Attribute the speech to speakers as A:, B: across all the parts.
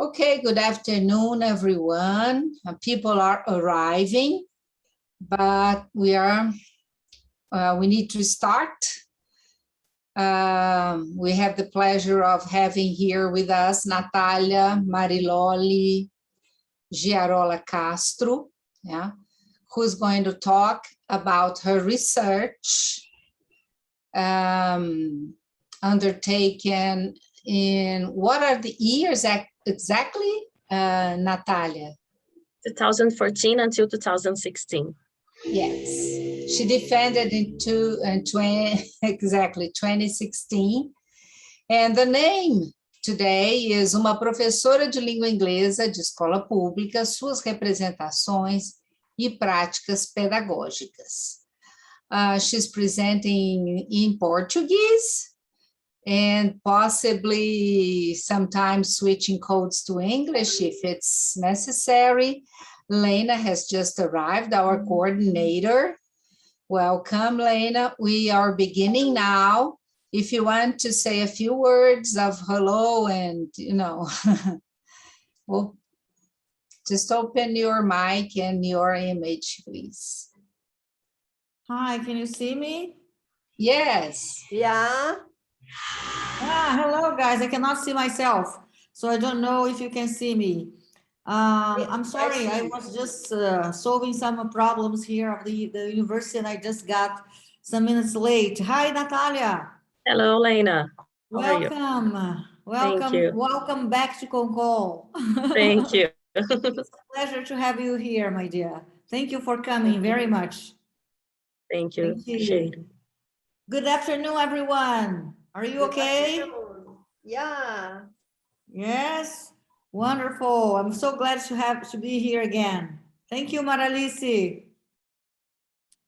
A: Okay, good afternoon, everyone. People are arriving, but we need to start. We have the pleasure of having here with us Natalia Mariloli Giarola Castro, who's going to talk about her research undertaken in, what are the years exactly, Natalia?
B: 2014 until 2016.
A: Yes, she defended in 2016. And the name today is Uma Professora de Língua Inglesa de Escola Pública, Suas Representações e Práticas Pedagógicas. She's presenting in Portuguese and possibly sometimes switching codes to English if it's necessary. Lena has just arrived, our coordinator. Welcome, Lena. We are beginning now. If you want to say a few words of hello and, well, just open your mic and your image, please.
C: Hi, can you see me?
A: Yes.
D: Yeah.
C: Hello, guys. I cannot see myself, so I don't know if you can see me. I'm sorry, I was just solving some problems here of the university, and I just got some minutes late. Hi, Natalia.
B: Hello, Lena.
C: Welcome.
B: Thank you.
C: Welcome back to Concol.
B: Thank you.
C: It's a pleasure to have you here, my dear. Thank you for coming very much.
B: Thank you. Appreciate it.
C: Good afternoon, everyone. Are you okay?
D: Yeah.
C: Yes. Wonderful. I'm so glad to be here again. Thank you, Maralice.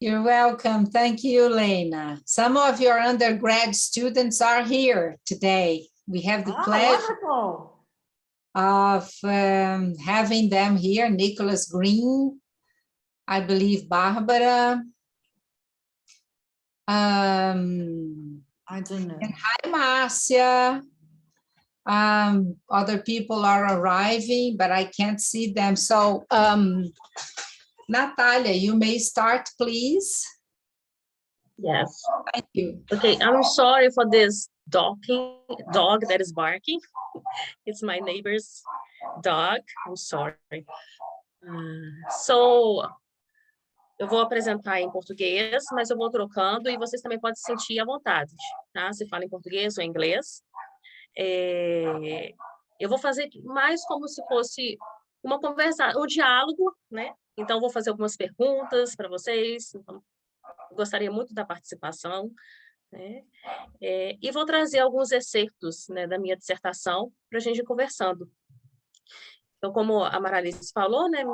A: You're welcome. Thank you, Lena. Some of your undergrad students are here today. We have the pleasure of having them here. Nicholas Green, I believe Barbara.
C: I don't know.
A: And hi, Marcia. Other people are arriving, but I can't see them. So, Natalia, you may start, please.
B: Yes.
A: Thank you.
B: Okay, I'm sorry for this dog that is barking. It's my neighbor's dog. I'm sorry. Eu vou apresentar em português, mas eu vou trocando e vocês também podem se sentir à vontade, tá? Se fala em português ou em inglês. Eu vou fazer mais como se fosse uma conversa, um diálogo, né? Então, vou fazer algumas perguntas para vocês. Então, gostaria muito da participação, né? E vou trazer alguns excertos, né, da minha dissertação para a gente ir conversando. Então, como a Maralice falou, né,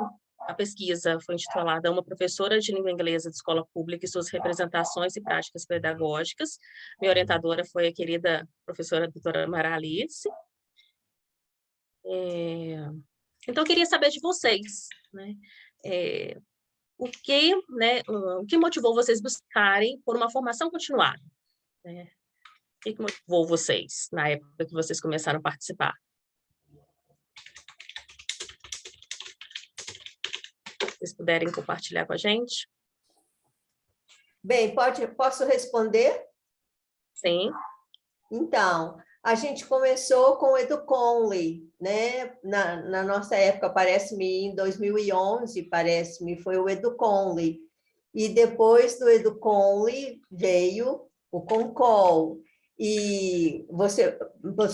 B: a pesquisa foi intitulada Uma Professora de Língua Inglesa de Escola Pública e Suas Representações e Práticas Pedagógicas. Minha orientadora foi a querida professora doutora Maralice. Então, eu queria saber de vocês, né, o que motivou vocês buscarem por uma formação continuada? Né? O que motivou vocês na época que vocês começaram a participar? Se vocês puderem compartilhar com a gente.
D: Bem, posso responder?
B: Sim.
D: Então, a gente começou com o EduConly, né? Na nossa época, parece-me, em 2011, foi o EduConly. E depois do EduConly veio o Concol. E você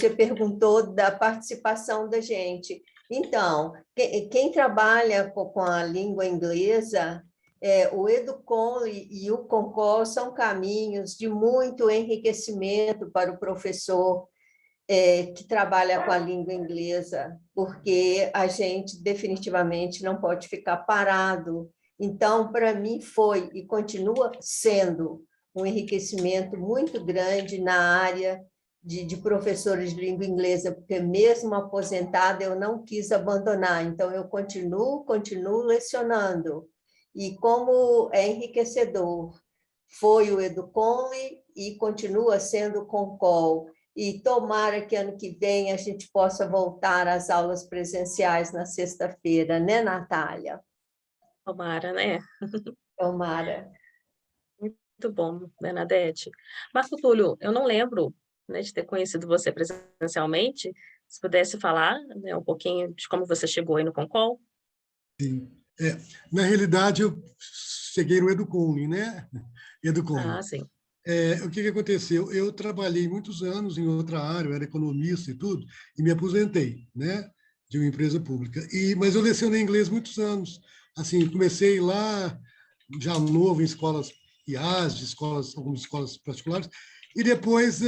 D: perguntou da participação da gente. Então, quem trabalha com a língua inglesa, o EduConly e o Concol são caminhos de muito enriquecimento para o professor que trabalha com a língua inglesa, porque a gente definitivamente não pode ficar parado. Então, para mim, foi e continua sendo um enriquecimento muito grande na área de professores de língua inglesa, porque mesmo aposentada eu não quis abandonar, então eu continuo lecionando. E como é enriquecedor, foi o EduConly e continua sendo o Concol. e tomara que ano que vem a gente possa voltar às aulas presenciais na sexta-feira, né, Natália?
B: Tomara, né?
D: Tomara.
B: Muito bom, Bernadette. Marco Túlio, eu não lembro, né, de ter conhecido você presencialmente. Se pudesse falar, né, um pouquinho de como você chegou aí no Concol?
E: Sim. Na realidade, eu cheguei no Educomli, né? Educomli.
B: Ah, sim.
E: O que aconteceu? Eu trabalhei muitos anos em outra área, eu era economista e tudo, e me aposentei, né? De uma empresa pública. Mas eu lecionei inglês muitos anos. Assim, comecei lá, já novo, em escolas IAS, algumas escolas particulares, e depois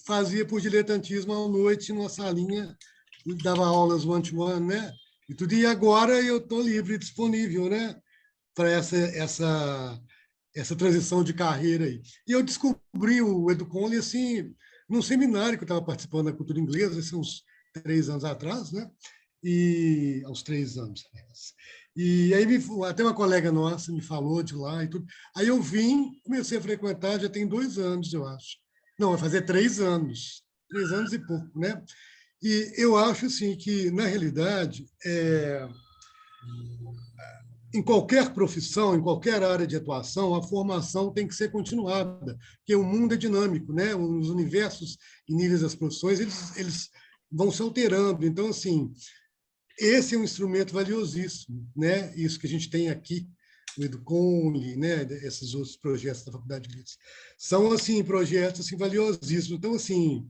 E: fazia por diletantismo à noite, numa salinha, dava aulas one-to-one, né? E tudo. E agora eu estou livre, disponível, né? Para essa transição de carreira aí. E eu descobri o Educomli, assim, num seminário que eu estava participando da cultura inglesa, isso uns 3 anos atrás, né? E aos 3 anos, aliás. E aí até uma colega nossa me falou de lá e tudo. Aí eu vim, comecei a frequentar, já tem 2 anos, eu acho. Não, vai fazer 3 anos. 3 anos e pouco, né? E eu acho, assim, que, na realidade, em qualquer profissão, em qualquer área de atuação, a formação tem que ser continuada, porque o mundo é dinâmico, né? Os universos e níveis das profissões, eles vão se alterando. Então, assim, esse é um instrumento valiosíssimo, né? Isso que a gente tem aqui, o Educomli, né? Esses outros projetos da Faculdade de Letras. São, assim, projetos assim, valiosíssimos. Então, assim,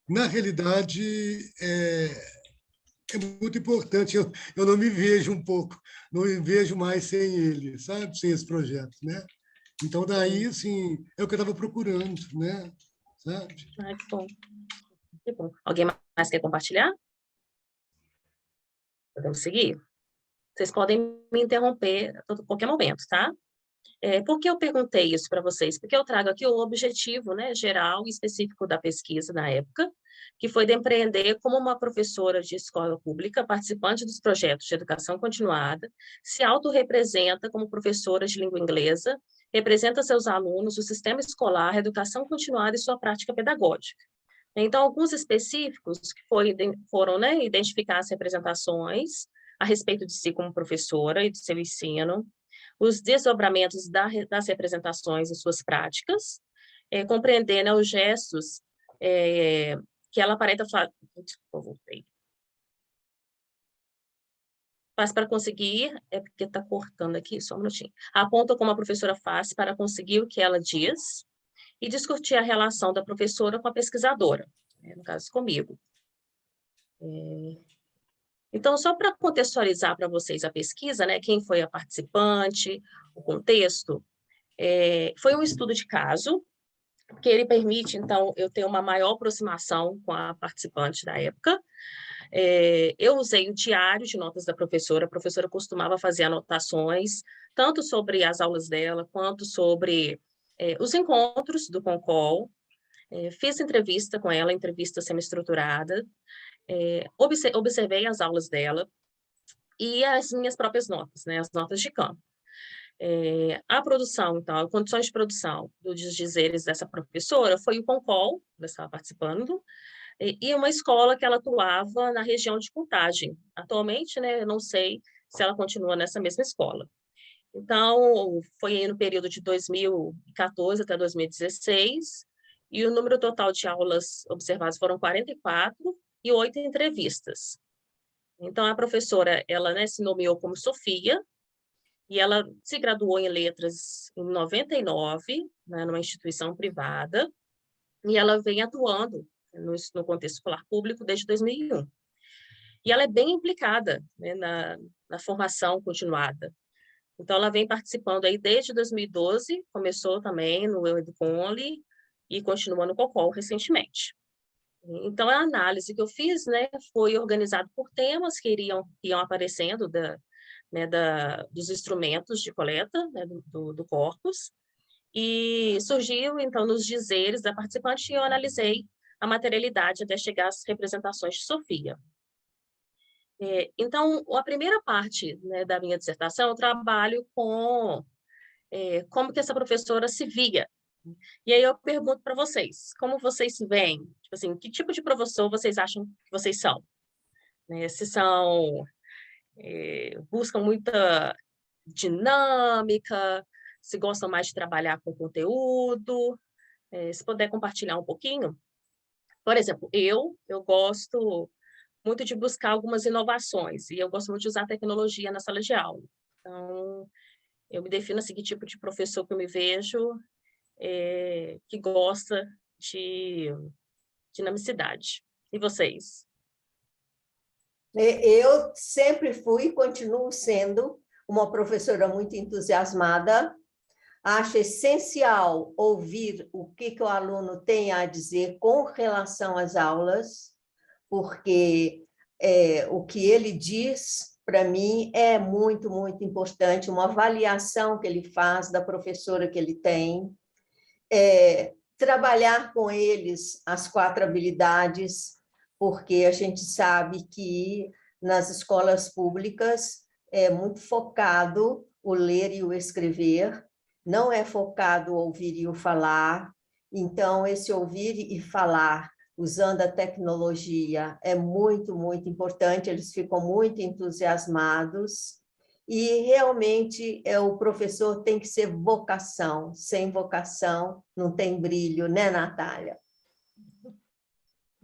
E: na realidade, é muito importante. Eu não me vejo um pouco, não me vejo mais sem ele, sabe? Sem esse projeto, né? Então, daí, assim, é o que eu estava procurando, né? Sabe?
B: Ai, que bom. Que bom. Alguém mais quer compartilhar? Podemos seguir? Vocês podem me interromper a qualquer momento, tá? Por que eu perguntei isso para vocês? Porque eu trago aqui o objetivo, né, geral e específico da pesquisa na época, que foi de empreender como uma professora de escola pública, participante dos projetos de educação continuada, se autorrepresenta como professora de língua inglesa, representa seus alunos, o sistema escolar, a educação continuada e sua prática pedagógica. Então, alguns específicos que foram, né, identificar as representações a respeito de si como professora e do seu ensino, os desdobramentos das representações em suas práticas, compreender, né, os gestos que ela aparenta fazer. Desculpa, voltei. Faz para conseguir, porque está cortando aqui, só um minutinho. Aponta como a professora faz para conseguir o que ela diz e discutir a relação da professora com a pesquisadora, né, no caso comigo. Então, só para contextualizar para vocês a pesquisa, né, quem foi a participante, o contexto, foi um estudo de caso, que ele permite, então, eu ter uma maior aproximação com a participante da época. Eu usei o diário de notas da professora, a professora costumava fazer anotações, tanto sobre as aulas dela, quanto sobre os encontros do Concol. Fiz entrevista com ela, entrevista semi-estruturada, observei as aulas dela e as minhas próprias notas, né, as notas de campo. A produção, então, as condições de produção dos dizeres dessa professora foi o Concol, que estava participando, e uma escola que ela atuava na região de Contagem. Atualmente, né, eu não sei se ela continua nessa mesma escola. Então, foi no período de 2014 até 2016, e o número total de aulas observadas foram 44 e 8 entrevistas. Então, a professora, ela, né, se nomeou como Sofia, e ela se graduou em letras em 99, né, numa instituição privada, e ela vem atuando no contexto escolar público desde 2001. E ela é bem implicada, né, na formação continuada. Então, ela vem participando aí desde 2012, começou também no Educomli e continua no COCOL recentemente. Então, a análise que eu fiz, né, foi organizada por temas que iam aparecendo dos instrumentos de coleta, né, do corpus, e surgiu, então, nos dizeres da participante, e eu analisei a materialidade até chegar às representações de Sofia. Então, a primeira parte, né, da minha dissertação, eu trabalho com como que essa professora se via, E aí eu pergunto para vocês, como vocês se veem? Tipo assim, que tipo de professor vocês acham que vocês são? Né? Se são, buscam muita dinâmica, se gostam mais de trabalhar com conteúdo, se puder compartilhar um pouquinho. Por exemplo, eu gosto muito de buscar algumas inovações, e eu gosto muito de usar tecnologia na sala de aula. Então, eu me defino assim, que tipo de professor que eu me vejo, que gosta de dinamicidade. E vocês?
D: Eu sempre fui e continuo sendo uma professora muito entusiasmada. Acho essencial ouvir o que o aluno tem a dizer com relação às aulas, porque o que ele diz, para mim, é muito, muito importante, uma avaliação que ele faz da professora que ele tem, trabalhar com eles as 4 habilidades, porque a gente sabe que nas escolas públicas é muito focado o ler e o escrever, não é focado o ouvir e o falar. Então, esse ouvir e falar usando a tecnologia é muito, muito importante, eles ficam muito entusiasmados. E realmente o professor tem que ser vocação. Sem vocação não tem brilho, né, Natália?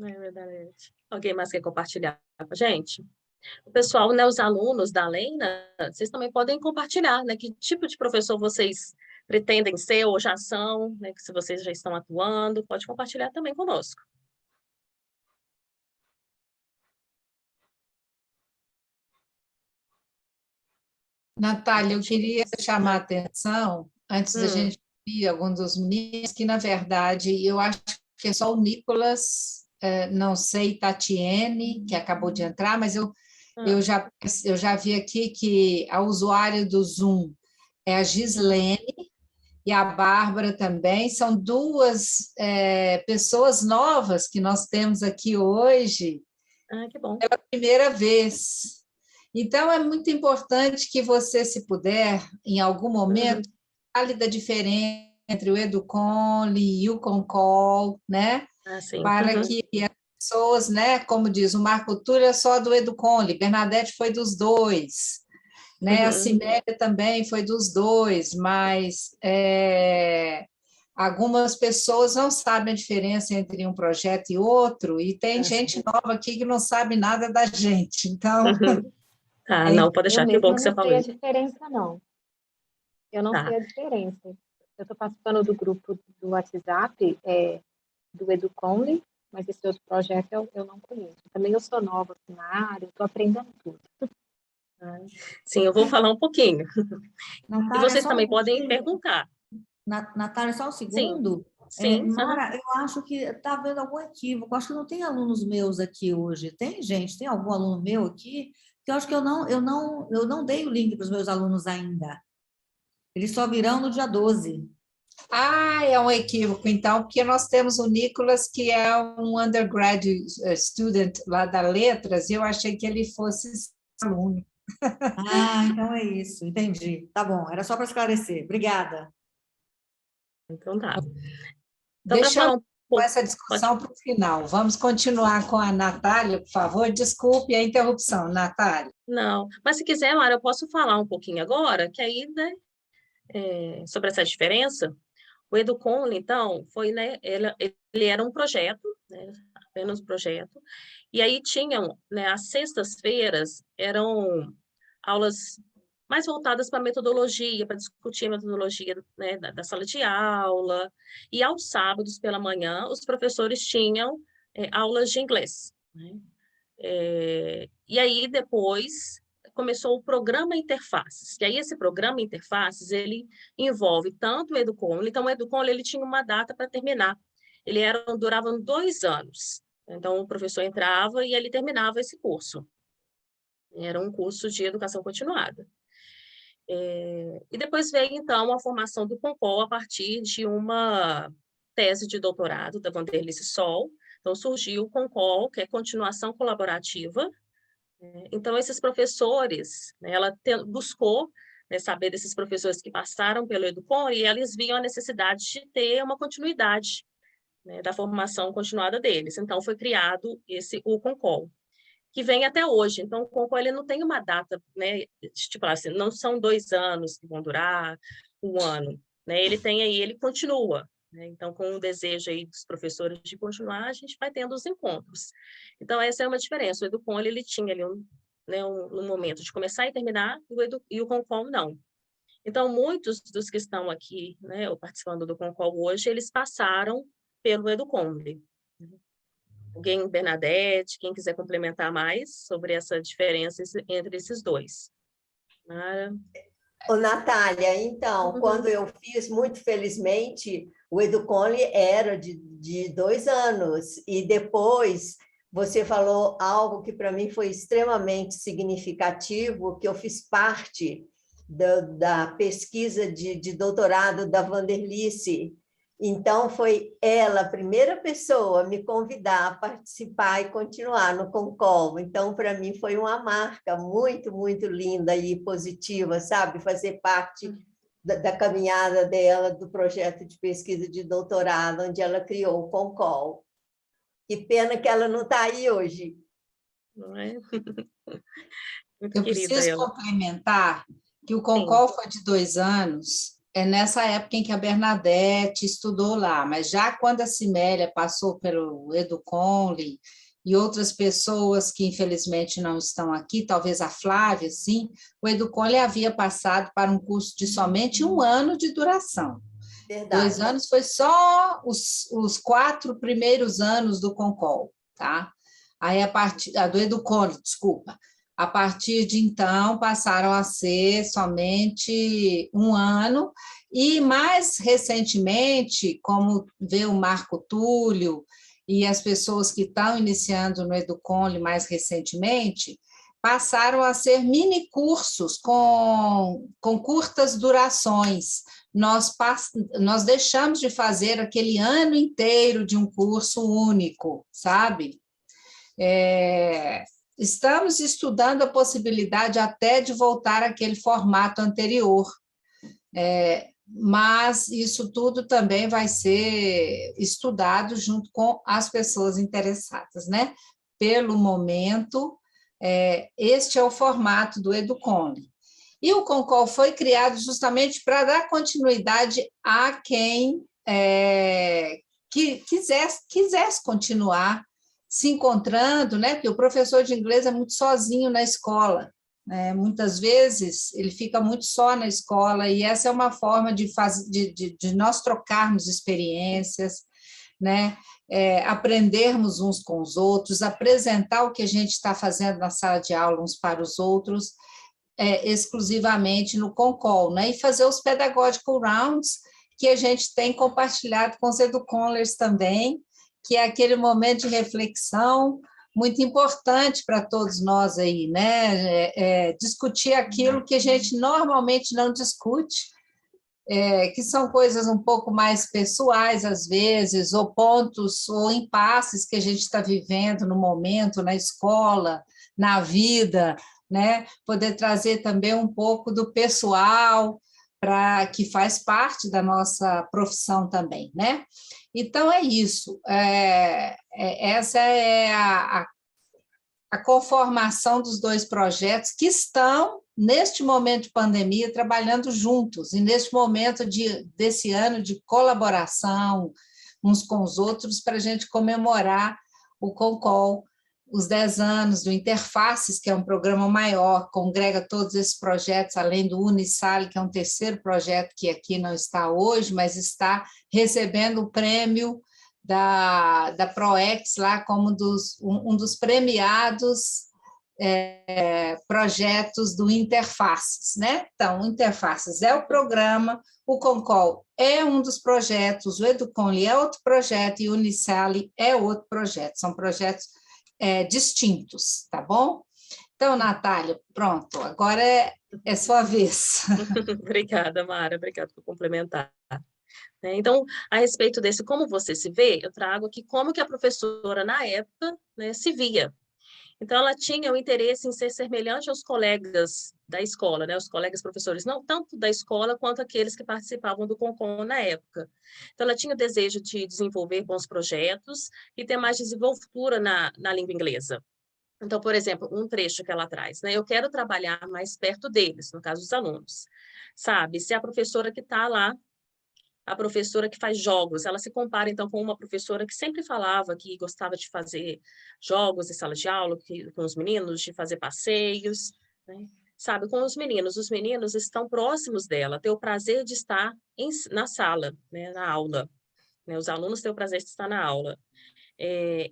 B: É verdade. Alguém mais quer compartilhar com a gente? O pessoal, né, os alunos da Lena, vocês também podem compartilhar, né, que tipo de professor vocês pretendem ser ou já são, né, que se vocês já estão atuando, pode compartilhar também conosco.
A: Natália, eu queria chamar a atenção, antes da
B: Hum.
A: gente ouvir algum dos meninos, que, na verdade, eu acho que é só o Nicolas, não sei, Tatiene, que acabou de entrar, mas eu já vi aqui que a usuária do Zoom é a Gislene e a Bárbara também. São 2 pessoas novas que nós temos aqui hoje.
B: Ah, que bom.
A: Pela primeira vez. Então, é muito importante que você, se puder, em algum momento, fale da diferença entre o Educonli e o Concol, né?
B: Ah, sim.
A: Para que as pessoas, né, como diz, o Marco Túlio é só do Educonli, Bernadette foi dos 2, né? A Cimélia também foi dos 2, mas algumas pessoas não sabem a diferença entre um projeto e outro, e tem gente nova aqui que não sabe nada da gente, então...
B: Ah, não, pode deixar, que bom que você falou.
F: Eu não sei a diferença, não. Eu não sei a diferença. Eu estou participando do grupo do WhatsApp do Educonli, mas esse outro projeto eu não conheço. Também eu sou nova aqui na área, estou aprendendo tudo.
B: Sim, eu vou falar um pouquinho.
C: Natália,
B: E vocês também podem perguntar.
C: Natália, só um segundo.
B: Sim.
C: Mara, eu acho que está havendo algum equívoco. Acho que não tem alunos meus aqui hoje. Tem, gente? Tem algum aluno meu aqui? Que eu acho que eu não dei o link para os meus alunos ainda. Eles só virão no dia 12.
A: Ah, é um equívoco, então, porque nós temos o Nicolas, que é um undergraduate student lá da Letras, e eu achei que ele fosse aluno.
C: Ah, então é isso, entendi. Tá bom, era só para esclarecer. Obrigada.
B: Então tá. Então,
A: Deixa eu com essa discussão para o final. Vamos continuar com a Natália, por favor. Desculpe a interrupção, Natália.
B: Não, mas se quiser, Mara, eu posso falar um pouquinho agora, que aí, né, sobre essa diferença. O Educonli, então, foi, né, ele era um projeto, né, apenas um projeto, e aí tinham, né, às sextas-feiras, eram aulas mais voltadas para metodologia, para discutir a metodologia, né, da sala de aula, e aos sábados pela manhã, os professores tinham aulas de inglês, né? E aí, depois, começou o programa Interfaces, que aí esse programa Interfaces, ele envolve tanto o Educonli, então o Educonli, ele tinha uma data para terminar, duravam 2 anos, então o professor entrava e ele terminava esse curso, era um curso de educação continuada. E depois veio, então, a formação do Concol a partir de uma tese de doutorado da Vanderlice Sol. Então, surgiu o Concol, que é continuação colaborativa. Então, esses professores, né, ela buscou né, saber desses professores que passaram pelo Educom, e eles viam a necessidade de ter uma continuidade, né, da formação continuada deles. Então, foi criado o CONCOL, que vem até hoje. Então, o CONCOL ele não tem uma data, né, tipo assim, não são 2 anos que vão durar, 1 ano, né? Ele continua, né? Então, com o desejo aí dos professores de continuar, a gente vai tendo os encontros. Então, essa é uma diferença. O Educom, ele tinha ali um momento de começar e terminar, e o CONCOL não. Então, muitos dos que estão aqui, né, ou participando do CONCOL hoje, eles passaram pelo Educom. Alguém, Bernadette, quem quiser complementar mais sobre essa diferença entre esses dois. Mara?
D: Ô, Natália, então, quando eu fiz, muito felizmente, o Educom era de 2 anos, e depois você falou algo que para mim foi extremamente significativo, que eu fiz parte da pesquisa de doutorado da Vanderlice. Então, foi ela, a primeira pessoa, a me convidar a participar e continuar no CONCOL. Então, para mim, foi uma marca muito, muito linda e positiva, sabe? Fazer parte da caminhada dela, do projeto de pesquisa de doutorado, onde ela criou o CONCOL. Que pena que ela não está aí hoje.
B: Não é? Muito
A: Eu
B: querida
A: preciso
B: ela.
A: complementar que o CONCOL foi de 2 anos, nessa época em que a Bernadette estudou lá, mas já quando a Cimélia passou pelo Educom e outras pessoas que infelizmente não estão aqui, talvez a Flávia, sim, o Educom havia passado para um curso de somente 1 ano de duração.
D: Verdade.
A: 2 anos foi só os 4 primeiros anos do CONCOL, tá? Aí, do Educom, desculpa. A partir de então, passaram a ser somente 1 ano, e mais recentemente, como vê o Marco Túlio e as pessoas que estão iniciando no Educom mais recentemente, passaram a ser mini cursos com curtas durações. Nós deixamos de fazer aquele ano inteiro de um curso único, sabe? Estamos estudando a possibilidade até de voltar àquele formato anterior, mas isso tudo também vai ser estudado junto com as pessoas interessadas, né? Pelo momento, este é o formato do Educom. E o CONCOL foi criado justamente para dar continuidade a quem que quisesse continuar se encontrando, né? Porque o professor de inglês é muito sozinho na escola, né? Muitas vezes ele fica muito só na escola, e essa é uma forma de nós trocarmos experiências, né? Aprendermos uns com os outros, apresentar o que a gente está fazendo na sala de aula uns para os outros, exclusivamente no CONCOL, né? E fazer os pedagogical rounds que a gente tem compartilhado com os educomlers também, que é aquele momento de reflexão muito importante para todos nós aí, né? Discutir aquilo que a gente normalmente não discute, que são coisas um pouco mais pessoais, às vezes, ou pontos, ou impasses que a gente está vivendo no momento, na escola, na vida, né? Poder trazer também um pouco do pessoal, que faz parte da nossa profissão também, né? Então, é isso. Essa é a conformação dos 2 projetos que estão, neste momento de pandemia, trabalhando juntos, e neste momento desse ano de colaboração uns com os outros, para a gente comemorar o CONCOL, os 10 anos do Interfaces, que é um programa maior, congrega todos esses projetos, além do Unisale, que é um terceiro projeto que aqui não está hoje, mas está recebendo o prêmio da ProEx lá como um dos premiados projetos do Interfaces, né? Então, o Interfaces é o programa, o CONCOL é um dos projetos, o Educom é outro projeto e o Unisale é outro projeto, são projetos distintos, tá bom? Então, Natália, pronto, agora é sua vez.
B: Obrigada, Mara, obrigada por complementar. Então, a respeito desse como você se vê, eu trago aqui como que a professora, na época, né, se via. Então, ela tinha o interesse em ser semelhante aos colegas da escola, né? Os colegas professores, não tanto da escola quanto aqueles que participavam do Concon na época. Então, ela tinha o desejo de desenvolver bons projetos e ter mais desenvoltura na língua inglesa. Então, por exemplo, um trecho que ela traz, né? Eu quero trabalhar mais perto deles, no caso dos alunos. Sabe, se a professora que está lá, a professora que faz jogos, ela se compara, então, com uma professora que sempre falava que gostava de fazer jogos em sala de aula com os meninos, de fazer passeios, né? Sabe, com os meninos estão próximos dela, têm o prazer de estar na sala, né, na aula, né? Os alunos têm o prazer de estar na aula.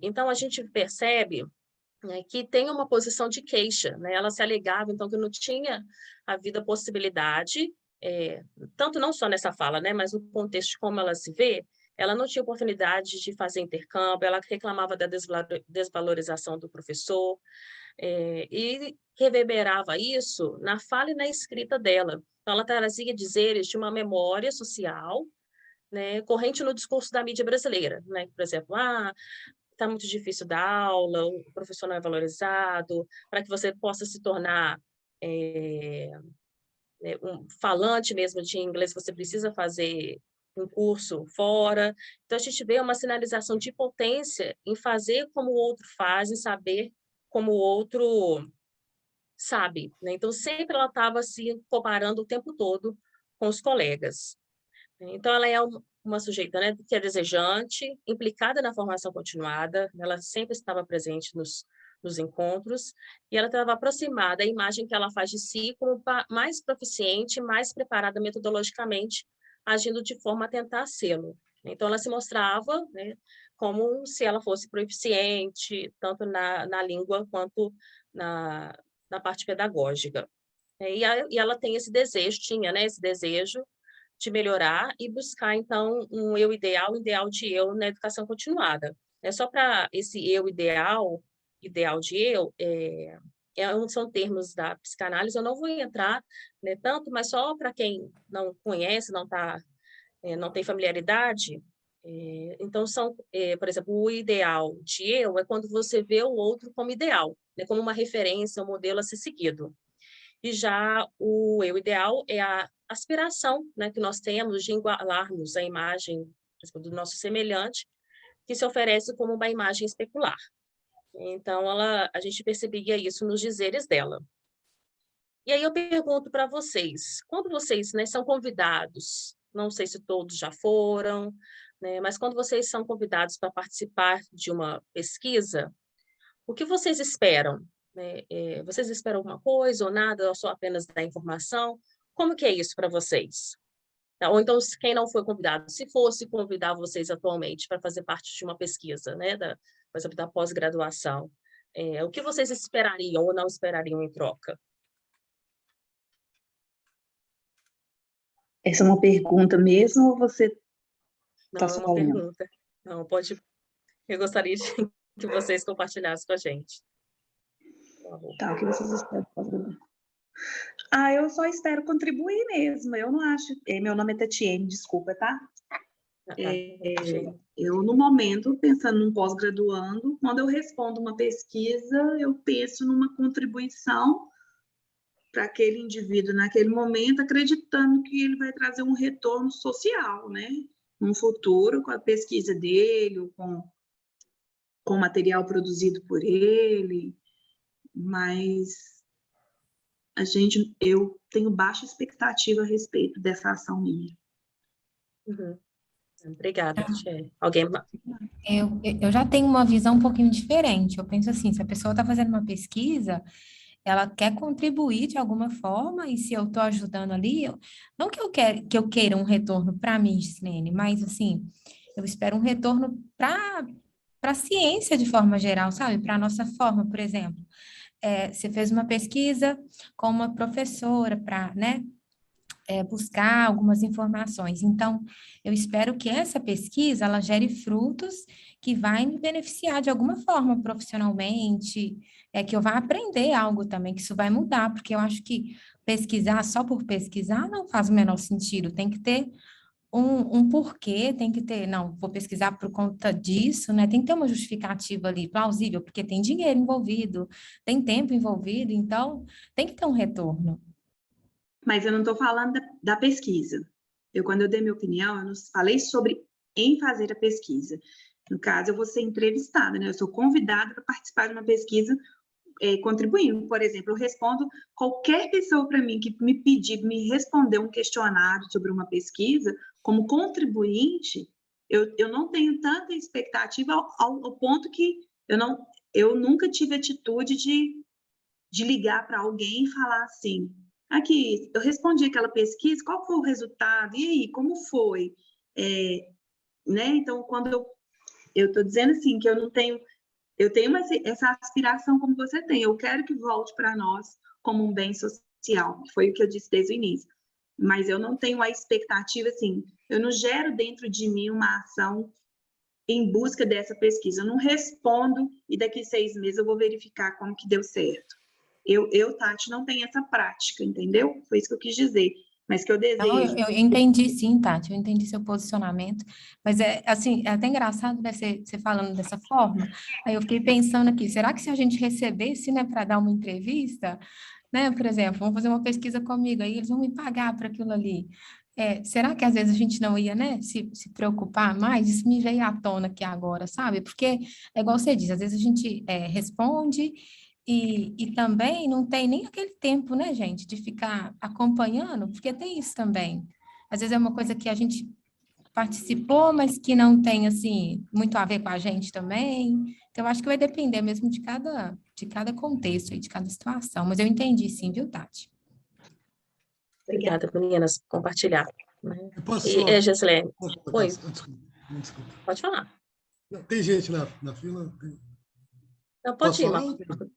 B: Então, a gente percebe, né, que tem uma posição de queixa, né? Ela se alegava, então, que não tinha havido a possibilidade, tanto não só nessa fala, né, mas no contexto de como ela se vê, ela não tinha oportunidade de fazer intercâmbio, ela reclamava da desvalorização do professor, e reverberava isso na fala e na escrita dela. Então, ela trazia dizeres de uma memória social, né, corrente no discurso da mídia brasileira, né? Por exemplo, está muito difícil dar aula, o professor não é valorizado, para que você possa se tornar um falante mesmo de inglês, você precisa fazer um curso fora. Então, a gente vê uma sinalização de potência em fazer como o outro faz, em saber como o outro sabe, né? Então, sempre ela estava se comparando o tempo todo com os colegas. Então, ela é uma sujeita, né, que é desejante, implicada na formação continuada, ela sempre estava presente nos encontros, e ela estava aproximada da imagem que ela faz de si como mais proficiente, mais preparada metodologicamente, agindo de forma a tentar sê-lo. Então, ela se mostrava, né, como se ela fosse proficiente, tanto na língua quanto na parte pedagógica. E ela tem esse desejo, tinha, né, esse desejo de melhorar e buscar, então, um eu ideal, um ideal de eu na educação continuada. Só para esse eu ideal de eu, são termos da psicanálise, eu não vou entrar, né, tanto, mas só para quem não conhece, não tem familiaridade, então, por exemplo, o ideal de eu é quando você vê o outro como ideal, né, como uma referência, um modelo a ser seguido. E já o eu ideal é a aspiração, né, que nós temos de igualarmos a imagem, por exemplo, do nosso semelhante, que se oferece como uma imagem especular. Então, a gente percebia isso nos dizeres dela. E aí eu pergunto para vocês, quando vocês, né, são convidados, não sei se todos já foram, né, mas quando vocês são convidados para participar de uma pesquisa, o que vocês esperam? Né? Vocês esperam alguma coisa ou nada, ou só apenas dar informação? Como que é isso para vocês? Ou então, quem não foi convidado, se fosse convidar vocês atualmente para fazer parte de uma pesquisa, né, por exemplo, da pós-graduação, o que vocês esperariam ou não esperariam em troca?
G: Essa é uma pergunta mesmo ou você está
B: Não, é uma pergunta. Não, pode. Eu gostaria que vocês compartilhassem com a gente.
G: Tá, o que vocês esperam? Eu só espero contribuir mesmo. Eu não acho. Meu nome é Tatiane, desculpa, tá? Eu, no momento, pensando num pós-graduando, quando eu respondo uma pesquisa, eu penso numa contribuição para aquele indivíduo naquele momento, acreditando que ele vai trazer um retorno social, né? No futuro, com a pesquisa dele, ou com o material produzido por ele, mas eu tenho baixa expectativa a respeito dessa ação minha.
B: Uhum. Obrigada, Tchê. Alguém?
H: Eu já tenho uma visão um pouquinho diferente. Eu penso assim, se a pessoa está fazendo uma pesquisa, ela quer contribuir de alguma forma, e se eu estou ajudando ali, não que eu queira um retorno para mim, Gislene, mas assim, eu espero um retorno para a ciência de forma geral, sabe? Para a nossa forma, por exemplo. Você fez uma pesquisa com uma professora para, né, buscar algumas informações. Então, eu espero que essa pesquisa, ela gere frutos que vai me beneficiar de alguma forma profissionalmente, que eu vá aprender algo também, que isso vai mudar, porque eu acho que pesquisar só por pesquisar não faz o menor sentido, tem que ter um porquê, tem que ter, não, vou pesquisar por conta disso, né? Tem que ter uma justificativa ali, plausível, porque tem dinheiro envolvido, tem tempo envolvido, então tem que ter um retorno.
G: Mas eu não estou falando da pesquisa. Quando eu dei minha opinião, eu não falei sobre em fazer a pesquisa. No caso, eu vou ser entrevistada, né? Eu sou convidada para participar de uma pesquisa contribuindo. Por exemplo, eu respondo qualquer pessoa para mim que me pedir, me responder um questionário sobre uma pesquisa, como contribuinte, eu não tenho tanta expectativa ao ponto que eu nunca tive atitude de ligar para alguém e falar assim, aqui, eu respondi aquela pesquisa, qual foi o resultado? E aí, como foi? Né? Então, quando eu estou dizendo assim, que eu tenho essa aspiração como você tem, eu quero que volte para nós como um bem social, que foi o que eu disse desde o início. Mas eu não tenho a expectativa, assim, eu não gero dentro de mim uma ação em busca dessa pesquisa. Eu não respondo e daqui 6 meses eu vou verificar como que deu certo. Tati, não tenho essa prática, entendeu? Foi isso que eu quis dizer. Mas que eu desejo.
H: Não, eu entendi sim, Tati, eu entendi seu posicionamento, mas assim, é até engraçado, né, você falando dessa forma, aí eu fiquei pensando aqui, será que se a gente recebesse, né, para dar uma entrevista, né, por exemplo, vão fazer uma pesquisa comigo, aí eles vão me pagar para aquilo ali, será que às vezes a gente não ia, né, se preocupar mais? Isso me veio à tona aqui agora, sabe? Porque é igual você diz, às vezes a gente responde e também não tem nem aquele tempo, né, gente, de ficar acompanhando, porque tem isso também. Às vezes é uma coisa que a gente participou, mas que não tem, assim, muito a ver com a gente também. Então, eu acho que vai depender mesmo de cada contexto e de cada situação. Mas eu entendi sim, viu, Tati?
B: Obrigada, meninas, por compartilhar. Né?
E: Eu posso
B: E, Gislene, oi,
E: Desculpa.
B: pode falar.
E: Tem gente na fila?
B: Não, pode
E: Posso
B: ir,
E: falar?
B: Marco.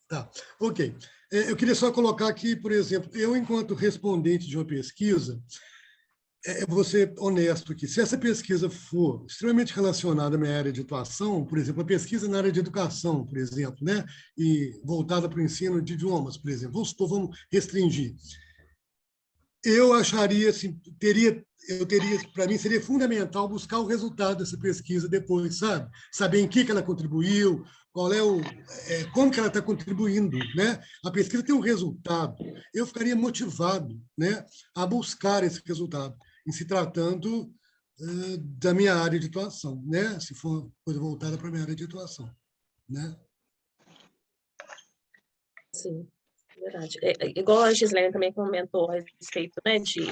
E: Tá, ok. Eu queria só colocar aqui, por exemplo, eu, enquanto respondente de uma pesquisa, vou ser honesto aqui. Se essa pesquisa for extremamente relacionada à minha área de atuação, por exemplo, a pesquisa na área de educação, por exemplo, né, e voltada para o ensino de idiomas, por exemplo, vamos restringir. Eu acharia, assim, para mim, seria fundamental buscar o resultado dessa pesquisa depois, sabe? Saber em que ela contribuiu, como que ela está contribuindo, né? A pesquisa tem um resultado. Eu ficaria motivado, né, a buscar esse resultado, em se tratando da minha área de atuação, né? Se for coisa voltada para a minha área de atuação, né?
B: Sim, verdade. Igual a Gislene também comentou a respeito, né, de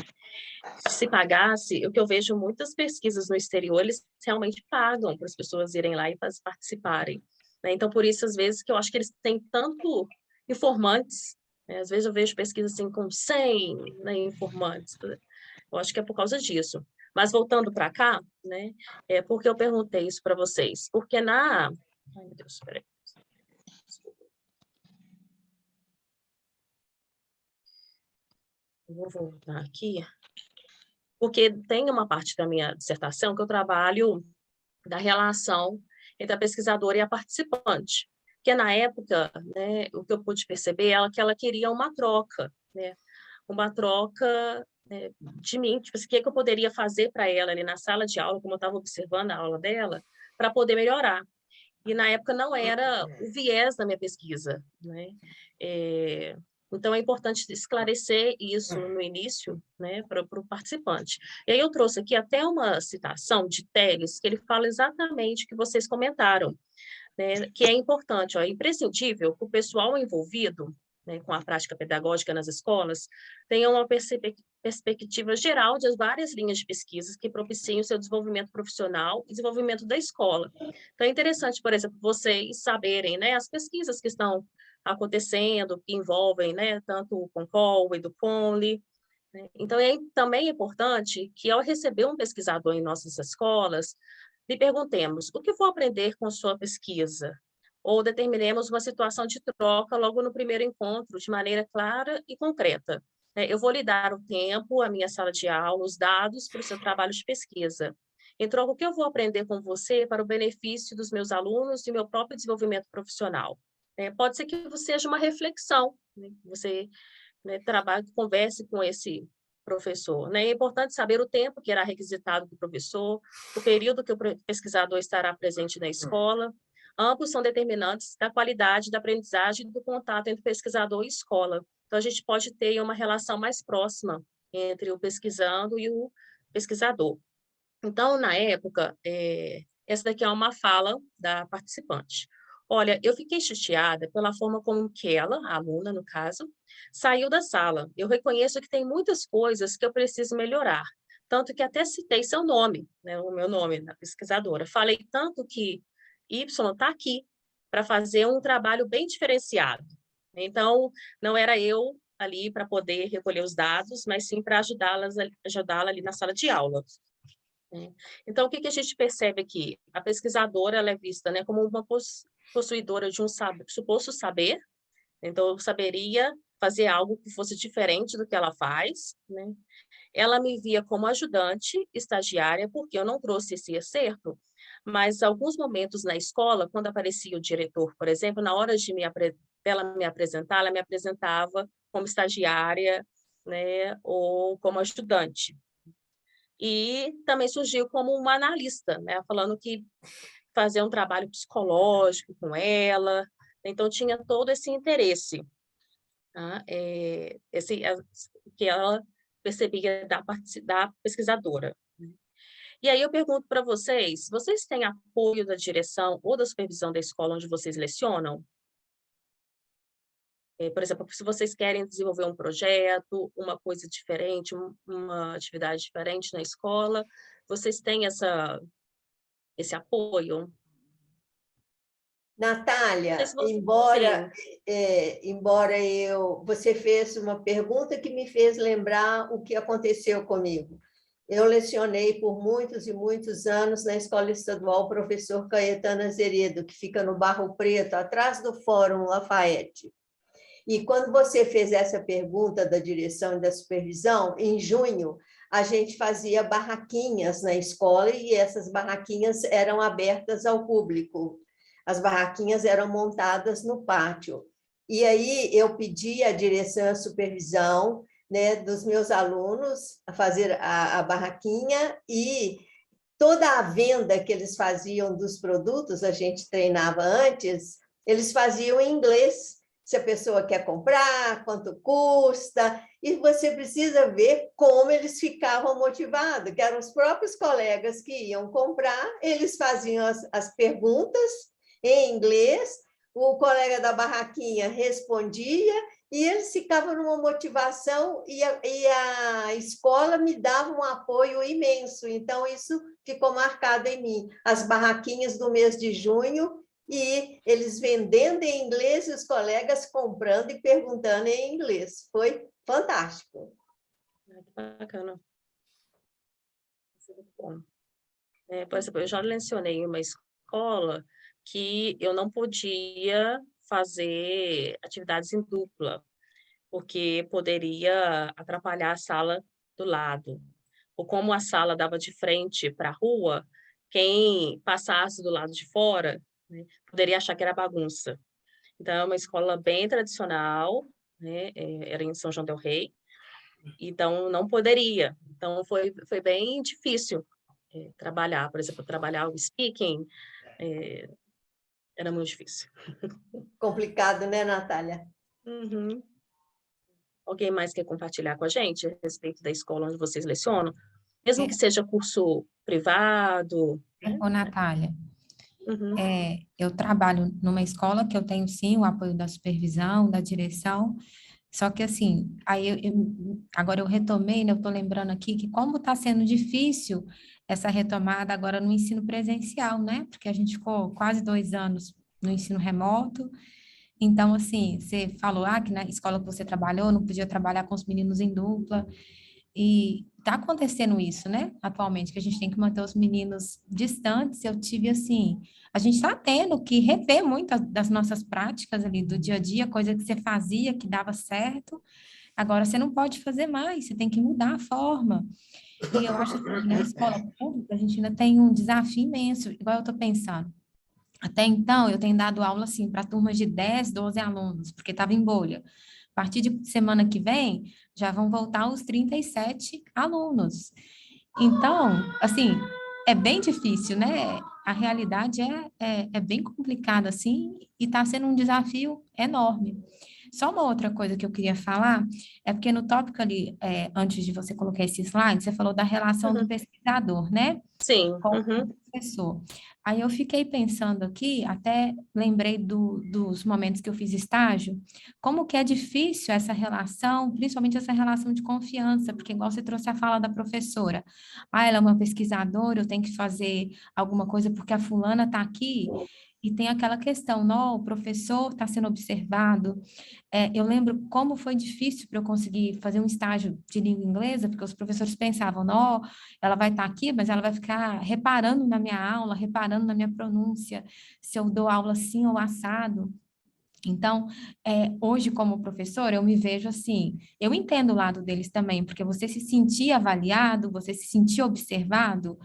B: se pagasse, o que eu vejo muitas pesquisas no exterior, eles realmente pagam para as pessoas irem lá e participarem. Né? Então, por isso, às vezes, que eu acho que eles têm tanto informantes, né? Às vezes eu vejo pesquisas assim com 100, né, informantes, eu acho que é por causa disso. Mas voltando para cá, né, porque eu perguntei isso para vocês, porque Ai, meu Deus, peraí. Eu vou voltar aqui, porque tem uma parte da minha dissertação que eu trabalho da relação entre a pesquisadora e a participante, que na época, né, o que eu pude perceber é que ela queria uma troca, né, uma troca de mim, tipo, o que eu poderia fazer para ela ali na sala de aula, como eu estava observando a aula dela, para poder melhorar. E na época não era o viés da minha pesquisa, né? Então, é importante esclarecer isso no início, né, para o participante. E aí eu trouxe aqui até uma citação de Telles, que ele fala exatamente o que vocês comentaram, né, que é importante, é imprescindível que o pessoal envolvido, né, com a prática pedagógica nas escolas tenha uma perspectiva geral das várias linhas de pesquisas que propiciem o seu desenvolvimento profissional e desenvolvimento da escola. Então, é interessante, por exemplo, vocês saberem, né, as pesquisas que estão acontecendo, que envolvem, né, tanto o CONCOL, o EduConli, né? Então, também é importante que, ao receber um pesquisador em nossas escolas, lhe perguntemos o que vou aprender com sua pesquisa, ou determinemos uma situação de troca logo no primeiro encontro, de maneira clara e concreta. Eu vou lhe dar o tempo, a minha sala de aula, os dados para o seu trabalho de pesquisa. Em troca, o que eu vou aprender com você para o benefício dos meus alunos e meu próprio desenvolvimento profissional? Pode ser que seja uma reflexão, né? Você trabalhe, converse com esse professor, né? É importante saber o tempo que irá requisitado do professor, o período que o pesquisador estará presente na escola. Ambos são determinantes da qualidade da aprendizagem e do contato entre pesquisador e escola. Então, a gente pode ter uma relação mais próxima entre o pesquisando e o pesquisador. Então, na época, essa daqui é uma fala da participante. Olha, eu fiquei chateada pela forma como que ela, a aluna no caso, saiu da sala. Eu reconheço que tem muitas coisas que eu preciso melhorar, tanto que até citei seu nome, né, o meu nome, da pesquisadora. Falei tanto que Y está aqui para fazer um trabalho bem diferenciado. Então, não era eu ali para poder recolher os dados, mas sim para ajudá-la ali na sala de aula. Então, o que a gente percebe aqui? A pesquisadora ela é vista, né, como uma possuidora de um suposto saber, então eu saberia fazer algo que fosse diferente do que ela faz, né? Ela me via como ajudante, estagiária, porque eu não trouxe esse acerto, mas alguns momentos na escola, quando aparecia o diretor, por exemplo, na hora de ela me apresentar, ela me apresentava como estagiária, né, ou como ajudante. E também surgiu como uma analista, né, falando que fazia um trabalho psicológico com ela, então tinha todo esse interesse, tá? Que ela percebia da pesquisadora. E aí eu pergunto para vocês, vocês têm apoio da direção ou da supervisão da escola onde vocês lecionam? Por exemplo, se vocês querem desenvolver um projeto, uma coisa diferente, uma atividade diferente na escola, vocês têm esse apoio?
D: Natália,
B: Se você...
D: embora você fez uma pergunta que me fez lembrar o que aconteceu comigo. Eu lecionei por muitos e muitos anos na Escola Estadual Professor Caetano Azeredo, que fica no Barro Preto, atrás do Fórum Lafayette. E quando você fez essa pergunta da direção e da supervisão, em junho, a gente fazia barraquinhas na escola e essas barraquinhas eram abertas ao público. As barraquinhas eram montadas no pátio. E aí eu pedi à direção e à supervisão, né, dos meus alunos a fazer a barraquinha, e toda a venda que eles faziam dos produtos, a gente treinava antes, eles faziam em inglês. Se a pessoa quer comprar, quanto custa, e você precisa ver como eles ficavam motivados, que eram os próprios colegas que iam comprar, eles faziam as perguntas em inglês, o colega da barraquinha respondia, e eles ficavam numa motivação, e a escola me dava um apoio imenso, então isso ficou marcado em mim. As barraquinhas do mês de junho, e eles vendendo em inglês, e os colegas comprando e perguntando em inglês. Foi fantástico.
B: Bacana. Bom. Por exemplo, eu já lecionei em uma escola que eu não podia fazer atividades em dupla, porque poderia atrapalhar a sala do lado. Ou como a sala dava de frente para a rua, quem passasse do lado de fora, né, poderia achar que era bagunça. Então, é uma escola bem tradicional, né, era em São João del Rei, então não poderia. Então, foi bem difícil trabalhar. Por exemplo, trabalhar o speaking era muito difícil.
D: Complicado, né, Natália?
B: Uhum. Alguém mais quer compartilhar com a gente a respeito da escola onde vocês lecionam? Mesmo que seja curso privado. Né?
H: Ô, Natália,
B: Uhum.
H: Eu trabalho numa escola que eu tenho, sim, o apoio da supervisão, da direção, só que, assim, aí agora eu retomei, né, eu estou lembrando aqui que como está sendo difícil essa retomada agora no ensino presencial, né, porque a gente ficou quase 2 anos no ensino remoto, então, assim, você falou, que na escola que você trabalhou não podia trabalhar com os meninos em dupla, e está acontecendo isso, né, atualmente, que a gente tem que manter os meninos distantes. Eu tive, assim, a gente está tendo que rever muitas das nossas práticas ali do dia a dia, coisa que você fazia, que dava certo, agora você não pode fazer mais, você tem que mudar a forma. E eu acho que na escola pública a gente ainda tem um desafio imenso, igual eu estou pensando. Até então, eu tenho dado aula, assim, para turmas de 10, 12 alunos, porque estava em bolha. A partir de semana que vem, já vão voltar os 37 alunos. Então, assim, é bem difícil, né? A realidade é bem complicada, assim, e está sendo um desafio enorme. Só uma outra coisa que eu queria falar, é porque no tópico ali, antes de você colocar esse slide, você falou da relação do pesquisador, né?
B: Sim.
H: Com o professor. Aí eu fiquei pensando aqui, até lembrei dos momentos que eu fiz estágio, como que é difícil essa relação, principalmente essa relação de confiança, porque igual você trouxe a fala da professora, ela é uma pesquisadora, eu tenho que fazer alguma coisa porque a fulana está aqui, e tem aquela questão, não, o professor está sendo observado. Eu lembro como foi difícil para eu conseguir fazer um estágio de língua inglesa, porque os professores pensavam, não, ela vai estar aqui, mas ela vai ficar reparando na minha aula, reparando na minha pronúncia, se eu dou aula assim ou assado. Então, hoje, como professora, eu me vejo assim, eu entendo o lado deles também, porque você se sentir avaliado, você se sentir observado,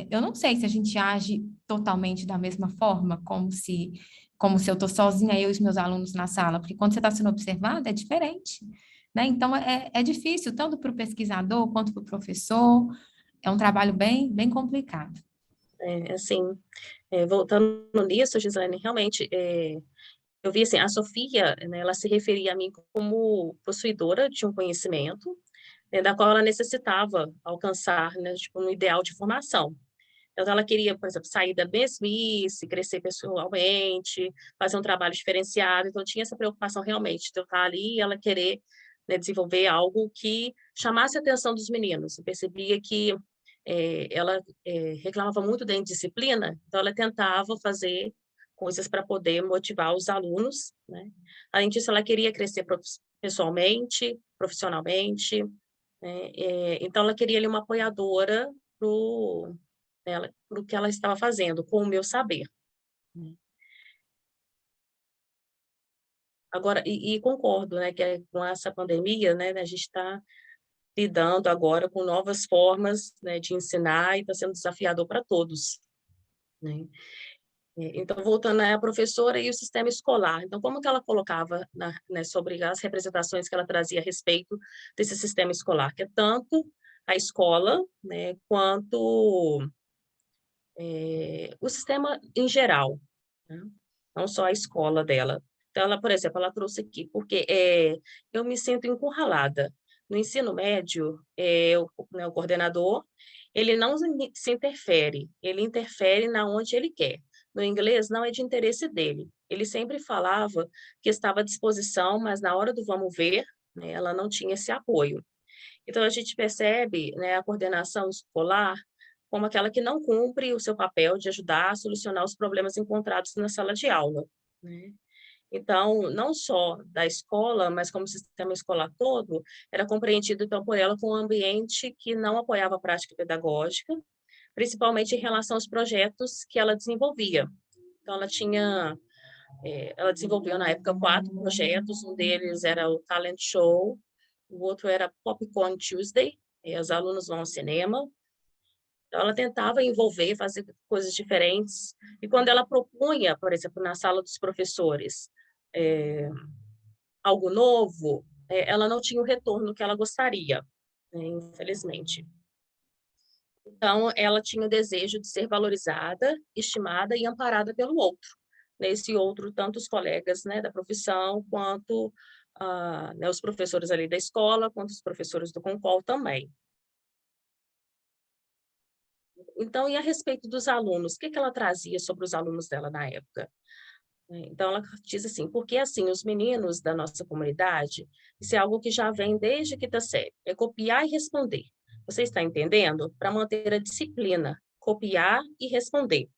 H: eu não sei se a gente age totalmente da mesma forma, como se eu estou sozinha, eu e os meus alunos na sala, porque quando você está sendo observado, é diferente, né? Então, é difícil, tanto para o pesquisador quanto para o professor, é um trabalho bem, bem complicado.
B: Assim, voltando nisso, Gislaine, realmente, eu vi assim, a Sofia, né, ela se referia a mim como possuidora de um conhecimento, né, da qual ela necessitava alcançar, né, tipo, um ideal de formação. Então, ela queria, por exemplo, sair da mesmice, crescer pessoalmente, fazer um trabalho diferenciado. Então, tinha essa preocupação realmente de eu estar ali e ela querer, né, desenvolver algo que chamasse a atenção dos meninos. Eu percebia que ela reclamava muito da indisciplina, então ela tentava fazer coisas para poder motivar os alunos, né? Além disso, ela queria crescer pessoalmente, profissionalmente, né? Então, ela queria ali uma apoiadora para o que ela estava fazendo, com o meu saber. Agora, e concordo, né, que com essa pandemia, né, a gente está lidando agora com novas formas, né, de ensinar e está sendo desafiador para todos, né? Então, voltando à professora e o sistema escolar. Então, como que ela colocava né, sobre as representações que ela trazia a respeito desse sistema escolar, que é tanto a escola, né, quanto o sistema em geral, né? Não só a escola dela. Então, ela, por exemplo, ela trouxe aqui, porque eu me sinto encurralada. No ensino médio, o coordenador, ele não se interfere, ele interfere na onde ele quer. No inglês, não é de interesse dele. Ele sempre falava que estava à disposição, mas na hora do vamos ver, né, ela não tinha esse apoio. Então, a gente percebe, né, a coordenação escolar como aquela que não cumpre o seu papel de ajudar a solucionar os problemas encontrados na sala de aula, né? Então, não só da escola, mas como o sistema escolar todo, era compreendido, então, por ela como um ambiente que não apoiava a prática pedagógica, principalmente em relação aos projetos que ela desenvolvia. Então, ela desenvolveu, na época, 4 projetos, um deles era o Talent Show, o outro era Popcorn Tuesday, e os alunos vão ao cinema. Então, ela tentava envolver, fazer coisas diferentes. E quando ela propunha, por exemplo, na sala dos professores, algo novo, ela não tinha o retorno que ela gostaria, né, infelizmente. Então, ela tinha o desejo de ser valorizada, estimada e amparada pelo outro. Nesse outro, tanto os colegas, né, da profissão, quanto né, os professores ali da escola, quanto os professores do Concol também. Então, e a respeito dos alunos, o que ela trazia sobre os alunos dela na época? Então, ela diz assim, porque assim, os meninos da nossa comunidade, isso é algo que já vem desde quinta série, é copiar e responder. Você está entendendo? Para manter a disciplina, copiar e responder.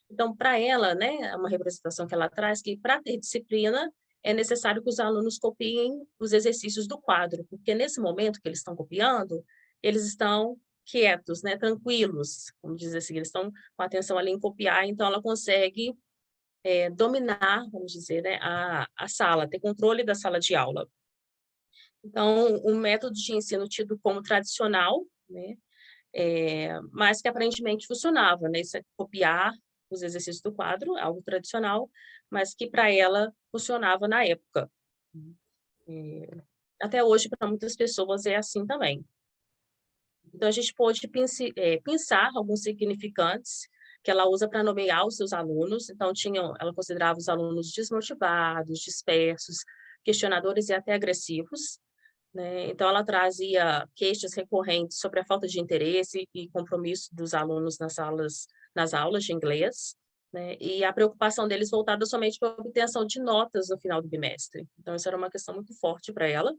B: Então, para ela, né, é uma representação que ela traz que para ter disciplina é necessário que os alunos copiem os exercícios do quadro, porque nesse momento que eles estão copiando, eles estão quietos, né, tranquilos, vamos dizer assim, eles estão com atenção ali em copiar, então ela consegue dominar, vamos dizer, né, a sala, ter controle da sala de aula. Então, um método de ensino tido como tradicional, né, mas que aparentemente funcionava, né, isso é copiar os exercícios do quadro, algo tradicional, mas que para ela funcionava na época. Até hoje, para muitas pessoas, é assim também. Então, a gente pode pensar alguns significantes que ela usa para nomear os seus alunos. Então, ela considerava os alunos desmotivados, dispersos, questionadores e até agressivos, né? Então, ela trazia queixas recorrentes sobre a falta de interesse e compromisso dos alunos nas aulas de inglês, né? E a preocupação deles voltada somente para a obtenção de notas no final do bimestre. Então, isso era uma questão muito forte para ela,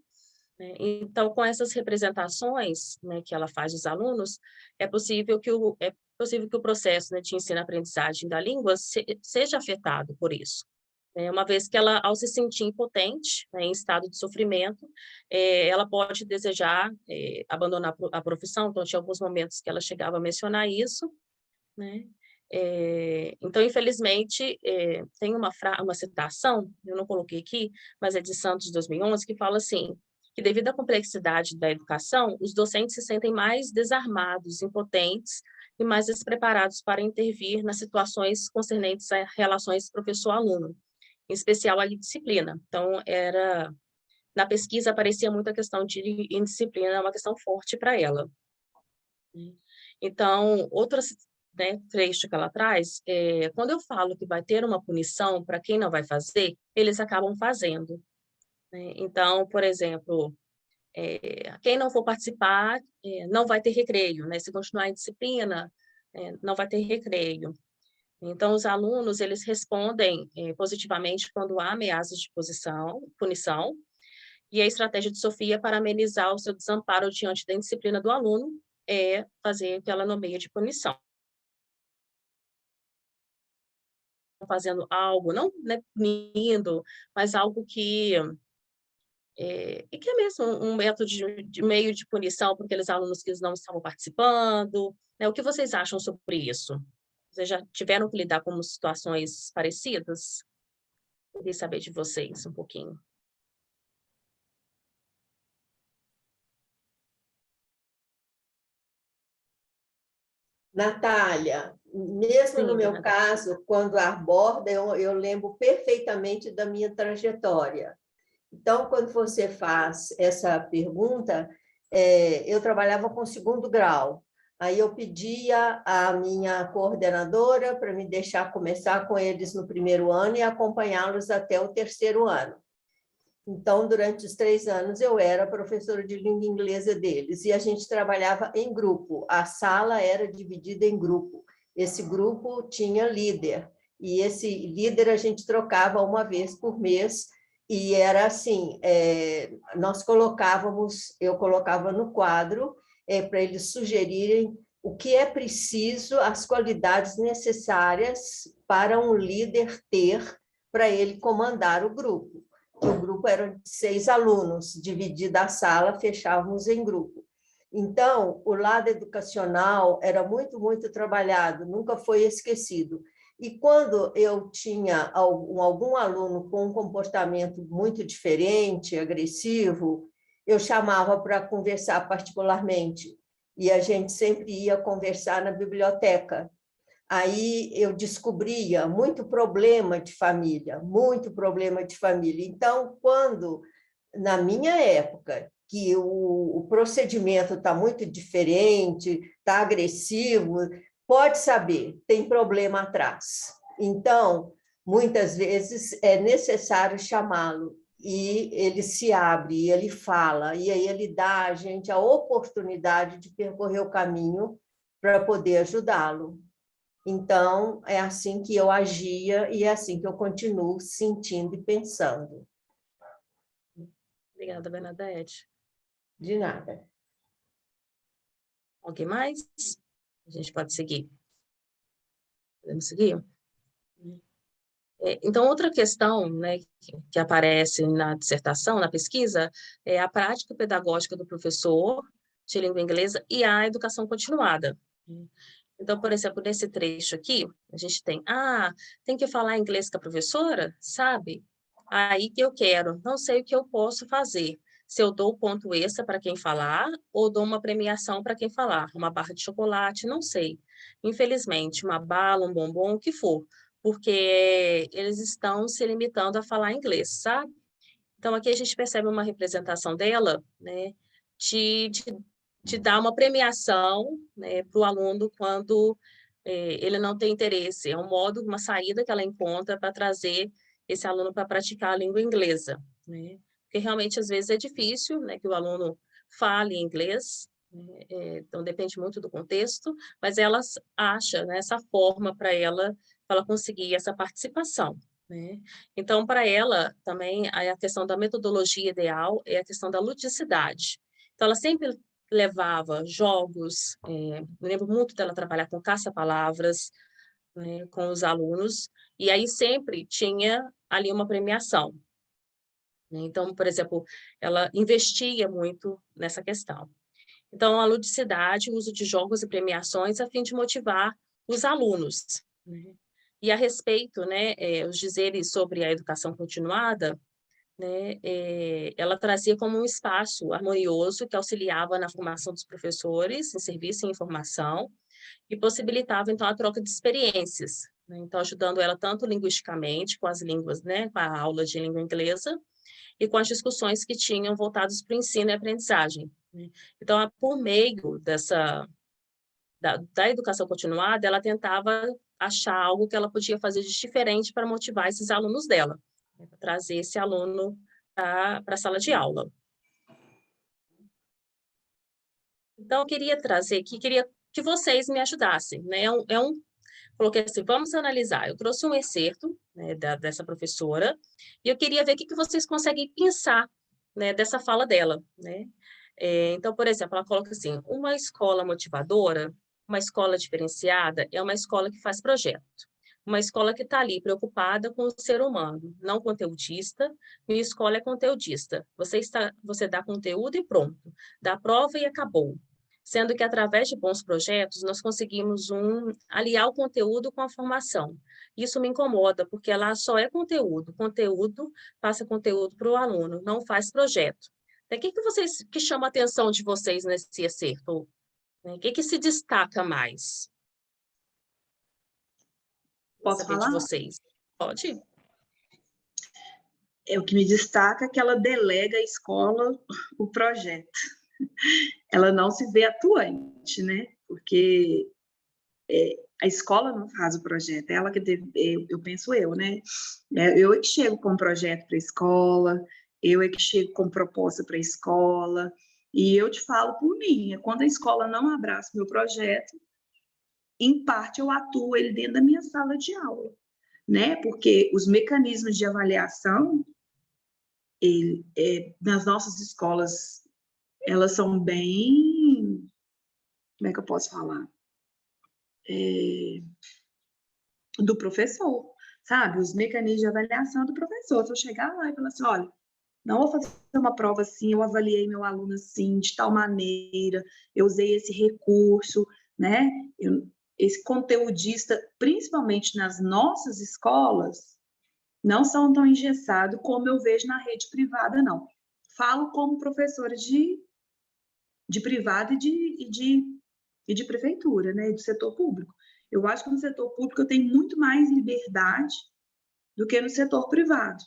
B: né? Então, com essas representações, né, que ela faz dos alunos, é possível que o processo, né, de ensino-aprendizagem da língua seja afetado por isso. Uma vez que ela, ao se sentir impotente, né, em estado de sofrimento, ela pode desejar abandonar a profissão. Então, tinha alguns momentos que ela chegava a mencionar isso, né? Então, infelizmente, tem uma citação, eu não coloquei aqui, mas é de Santos, 2011, que fala assim, que devido à complexidade da educação, os docentes se sentem mais desarmados, impotentes e mais despreparados para intervir nas situações concernentes a relações professor-aluno, em especial a disciplina. Então, na pesquisa aparecia muito a questão de indisciplina, uma questão forte para ela. Então, outro, né, trecho que ela traz, quando eu falo que vai ter uma punição para quem não vai fazer, eles acabam fazendo, né? Então, por exemplo, quem não for participar não vai ter recreio, né? Se continuar em disciplina, não vai ter recreio. Então, os alunos, eles respondem positivamente quando há ameaças de punição, e a estratégia de Sofia para amenizar o seu desamparo diante da indisciplina do aluno é fazer aquela nomeia de punição. Fazendo algo, não, né, punindo, mas algo que é mesmo um método de meio de punição para aqueles alunos que não estavam participando, né? O que vocês acham sobre isso? Vocês já tiveram que lidar com situações parecidas? Queria saber de vocês um pouquinho.
D: Natália, mesmo no meu caso, quando aborda, eu lembro perfeitamente da minha trajetória. Então, quando você faz essa pergunta, eu trabalhava com segundo grau. Aí eu pedia à minha coordenadora para me deixar começar com eles no primeiro ano e acompanhá-los até o terceiro ano. Então, durante os 3 anos, eu era professora de língua inglesa deles, e a gente trabalhava em grupo. A sala era dividida em grupo. Esse grupo tinha líder, e esse líder a gente trocava uma vez por mês, e era assim, eu colocava no quadro para eles sugerirem o que é preciso, as qualidades necessárias para um líder ter para ele comandar o grupo. O grupo era de 6 alunos, dividida a sala, fechávamos em grupo. Então, o lado educacional era muito, muito trabalhado, nunca foi esquecido. E quando eu tinha algum aluno com um comportamento muito diferente, agressivo, eu chamava para conversar particularmente. E a gente sempre ia conversar na biblioteca. Aí eu descobria muito problema de família, muito problema de família. Então, quando, na minha época, que o procedimento está muito diferente, está agressivo, pode saber, tem problema atrás. Então, muitas vezes é necessário chamá-lo, e ele se abre, ele fala, e aí ele dá a gente a oportunidade de percorrer o caminho para poder ajudá-lo. Então, é assim que eu agia e é assim que eu continuo sentindo e pensando.
B: Obrigada, Bernadette.
D: De nada.
B: Alguém mais? A gente pode seguir. Podemos seguir? Então, outra questão, né, que aparece na dissertação, na pesquisa, é a prática pedagógica do professor de língua inglesa e a educação continuada. Então, por exemplo, nesse trecho aqui, a gente tem que falar inglês com a professora, sabe? Aí que eu quero, não sei o que eu posso fazer. se eu dou ponto extra para quem falar ou dou uma premiação para quem falar, uma barra de chocolate, não sei. Infelizmente, uma bala, um bombom, o que for, porque eles estão se limitando a falar inglês, sabe? Então, aqui a gente percebe uma representação dela, né, de dar uma premiação, né, para o aluno quando ele não tem interesse. É um modo, uma saída que ela encontra para trazer esse aluno para praticar a língua inglesa, né? Porque realmente, às vezes, é difícil, né, que o aluno fale inglês, né? Então depende muito do contexto, mas ela acha, né, essa forma para ela conseguir essa participação, né? Então, para ela, também, a questão da metodologia ideal é a questão da ludicidade. Então, ela sempre levava jogos, me lembro muito dela trabalhar com caça-palavras, né, com os alunos, e aí sempre tinha ali uma premiação. Então, por exemplo, ela investia muito nessa questão. Então, a ludicidade, o uso de jogos e premiações a fim de motivar os alunos, né? E a respeito, né, os dizeres sobre a educação continuada, né, ela trazia como um espaço harmonioso que auxiliava na formação dos professores em serviço e informação e possibilitava, então, a troca de experiências, né? Então, ajudando ela tanto linguisticamente, com as línguas, né, com a aula de língua inglesa, e com as discussões que tinham voltadas para o ensino e aprendizagem, né? Então, por meio da educação continuada, ela tentava achar algo que ela podia fazer de diferente para motivar esses alunos dela, né, para trazer esse aluno para a sala de aula. Então, eu queria trazer aqui, queria que vocês me ajudassem, né? Coloquei assim, vamos analisar. Eu trouxe um excerto, né, dessa professora, e eu queria ver o que vocês conseguem pensar, né, dessa fala dela, né? Então, por exemplo, ela coloca assim, uma escola motivadora, uma escola diferenciada, é uma escola que faz projeto. Uma escola que está ali preocupada com o ser humano, não conteudista. Minha escola é conteudista. Você dá conteúdo e pronto. Dá prova e acabou. Sendo que, através de bons projetos, nós conseguimos aliar o conteúdo com a formação. Isso me incomoda, porque lá só é conteúdo. Conteúdo passa conteúdo para o aluno, não faz projeto. O que chama a atenção de vocês nesse excerto? O que se destaca mais?
G: Posso
B: saber
G: falar?
B: de vocês. Pode?
G: O que me destaca é que ela delega à escola o projeto. Ela não se vê atuante, né? Porque a escola não faz o projeto, ela que deve, eu penso né? Eu é que chego com projeto para a escola, eu é que chego com proposta para a escola, e eu te falo por mim, quando a escola não abraça o meu projeto, em parte eu atuo ele dentro da minha sala de aula, né? Porque os mecanismos de avaliação nas nossas escolas, elas são bem, como é que eu posso falar? Do professor, sabe? Os mecanismos de avaliação do professor. Se eu chegar lá e falar assim, olha, não vou fazer uma prova assim, eu avaliei meu aluno assim, de tal maneira, eu usei esse recurso, né? Esse conteudista, principalmente nas nossas escolas, não são tão engessados como eu vejo na rede privada, não. Falo como professora de privada e de prefeitura, né? Do setor público. Eu acho que no setor público eu tenho muito mais liberdade do que no setor privado,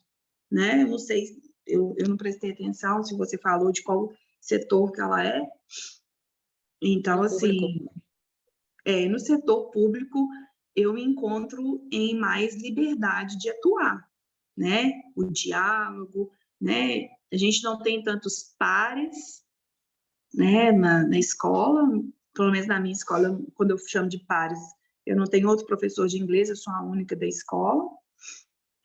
G: né? Eu não sei, eu não prestei atenção se você falou de qual setor que ela é. Então, assim, no setor público eu me encontro em mais liberdade de atuar, né? O diálogo, né? A gente não tem tantos pares, né? Na escola, pelo menos na minha escola, quando eu chamo de pares, eu não tenho outro professor de inglês, eu sou a única da escola.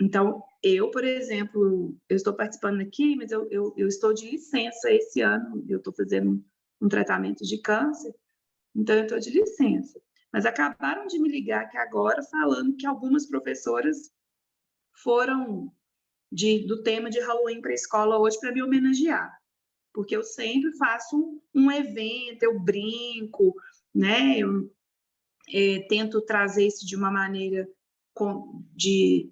G: Então, eu, por exemplo, eu estou participando aqui, mas eu estou de licença esse ano, eu estou fazendo um tratamento de câncer, então eu estou de licença. Mas acabaram de me ligar aqui agora falando que algumas professoras foram do tema de Halloween para a escola hoje para me homenagear, porque eu sempre faço um evento, eu brinco, né? Eu tento trazer isso de uma maneira de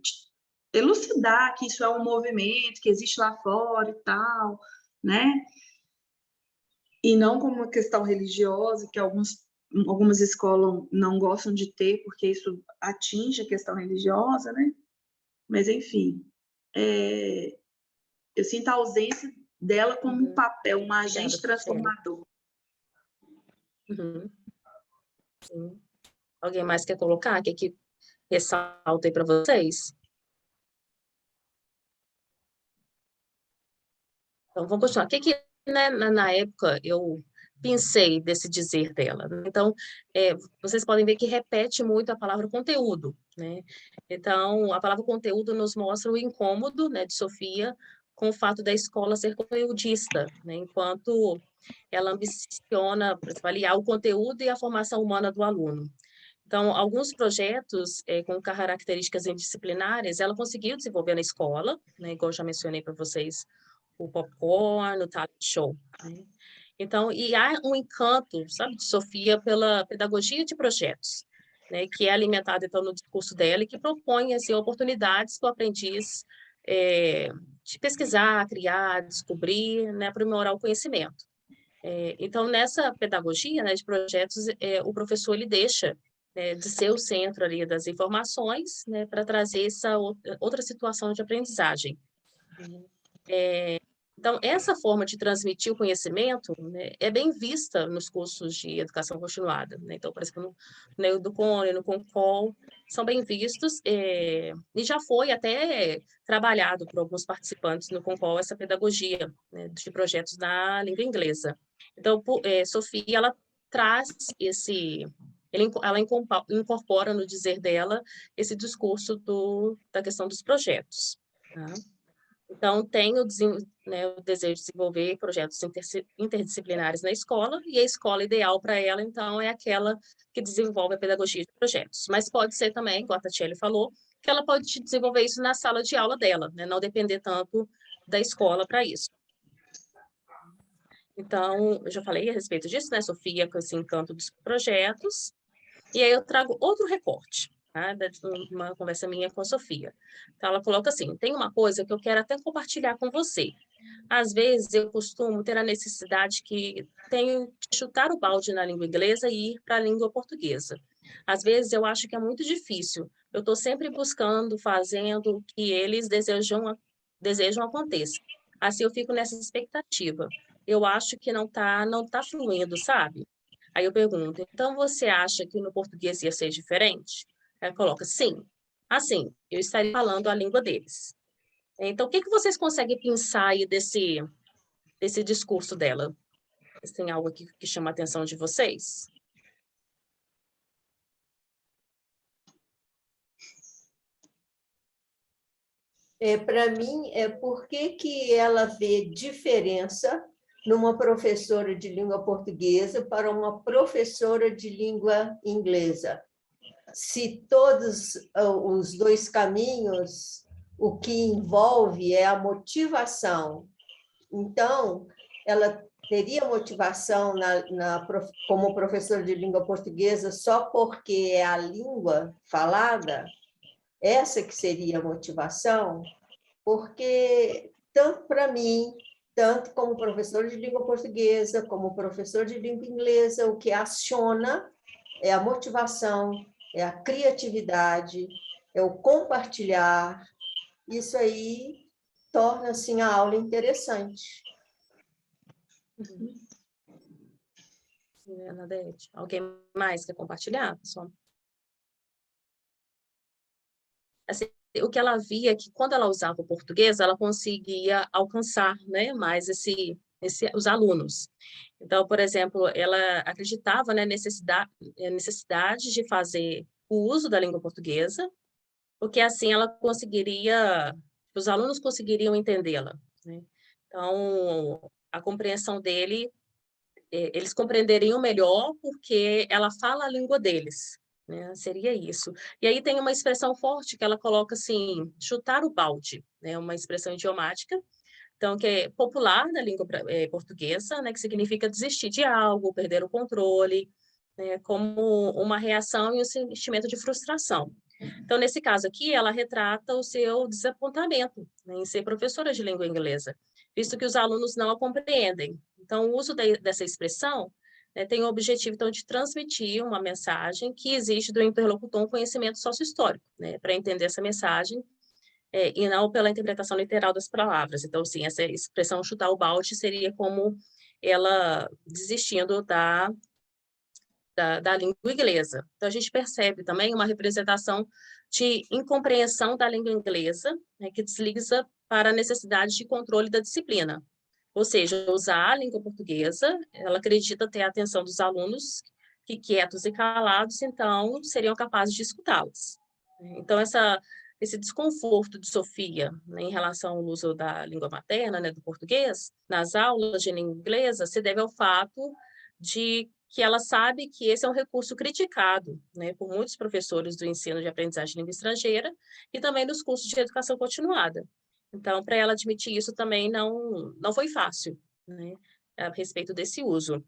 G: elucidar que isso é um movimento que existe lá fora e tal, né? E não como uma questão religiosa, que algumas escolas não gostam de ter, porque isso atinge a questão religiosa, né? Mas, enfim, eu sinto a ausência dela como um papel, um agente transformador.
B: Sim. Alguém mais quer colocar? O que ressalta aí para vocês? Então, vamos continuar. O que né, na época eu pensei desse dizer dela? Então, vocês podem ver que repete muito a palavra conteúdo, né? Então, a palavra conteúdo nos mostra o incômodo, né, de Sofia com o fato da escola ser conteudista, né? Enquanto ela ambiciona avaliar o conteúdo e a formação humana do aluno. Então, alguns projetos com características interdisciplinares, ela conseguiu desenvolver na escola, né, igual eu já mencionei para vocês, o popcorn, o talent show. Né? Então, e há um encanto, sabe, de Sofia pela pedagogia de projetos, né, que é alimentada, então, no discurso dela e que propõe, assim, oportunidades para o aprendiz de pesquisar, criar, descobrir, né, aprimorar o conhecimento. Então, nessa pedagogia, né, de projetos, o professor, ele deixa de ser o centro ali das informações, né, para trazer essa outra situação de aprendizagem. Então, essa forma de transmitir o conhecimento, né, é bem vista nos cursos de educação continuada. Né? Então, por exemplo, no Educon, no Concol, são bem vistos e já foi até trabalhado por alguns participantes no Concol essa pedagogia, né, de projetos na língua inglesa. Então, Sofia, ela traz ela incorpora no dizer dela esse discurso da questão dos projetos. Tá? Então, tem o desejo de desenvolver projetos interdisciplinares na escola, e a escola ideal para ela, então, é aquela que desenvolve a pedagogia de projetos. Mas pode ser também, como a Tatiele falou, que ela pode desenvolver isso na sala de aula dela, né? Não depender tanto da escola para isso. Então, eu já falei a respeito disso, né, Sofia, com esse encanto dos projetos. E aí eu trago outro recorte, tá? Uma conversa minha com a Sofia. Então, ela coloca assim, tem uma coisa que eu quero até compartilhar com você. Às vezes, eu costumo ter a necessidade que tenho de chutar o balde na língua inglesa e ir para a língua portuguesa. Às vezes, eu acho que é muito difícil. Eu estou sempre buscando, fazendo o que eles desejam aconteça. Assim, eu fico nessa expectativa. Eu acho que não tá fluindo, sabe? Aí eu pergunto, então você acha que no português ia ser diferente? Ela coloca, sim. Assim, eu estaria falando a língua deles. Então, o que vocês conseguem pensar aí desse discurso dela? Tem algo aqui que chama a atenção de vocês?
D: Para mim, por que ela vê diferença numa professora de língua portuguesa para uma professora de língua inglesa? Se todos os dois caminhos, o que envolve é a motivação. Então, ela teria motivação como professora de língua portuguesa só porque é a língua falada? Essa que seria a motivação? Porque, tanto para mim, tanto como professor de língua portuguesa, como professor de língua inglesa, o que aciona é a motivação, é a criatividade, é o compartilhar. Isso aí torna, assim, a aula interessante.
B: Nadete, alguém mais quer compartilhar, pessoal? Assim, o que ela via é que quando ela usava o português, ela conseguia alcançar, né, mais os alunos. Então, por exemplo, ela acreditava na necessidade de fazer o uso da língua portuguesa, porque assim os alunos conseguiriam entendê-la. Né? Então, a compreensão eles compreenderiam melhor porque ela fala a língua deles. Né? Seria isso. E aí tem uma expressão forte que ela coloca assim, chutar o balde, né? Uma expressão idiomática, então, que é popular na língua portuguesa, né? Que significa desistir de algo, perder o controle, né? Como uma reação e um sentimento de frustração. Então, nesse caso aqui, ela retrata o seu desapontamento, né? Em ser professora de língua inglesa. visto que os alunos não a compreendem. Então, o uso dessa expressão, né, tem o objetivo, então, de transmitir uma mensagem que exige do interlocutor um conhecimento sócio-histórico, né, para entender essa mensagem, e não pela interpretação literal das palavras. Então, sim, essa expressão chutar o balde seria como ela desistindo da língua inglesa. Então, a gente percebe também uma representação de incompreensão da língua inglesa, né, que desliza para a necessidade de controle da disciplina. Ou seja, usar a língua portuguesa, ela acredita ter a atenção dos alunos, que quietos e calados, então, seriam capazes de escutá-los. Então, esse desconforto de Sofia, né, em relação ao uso da língua materna, né, do português, nas aulas de língua inglesa, se deve ao fato de que ela sabe que esse é um recurso criticado, né, por muitos professores do ensino de aprendizagem de língua estrangeira e também dos cursos de educação continuada. Então, para ela admitir isso também não foi fácil, né, a respeito desse uso.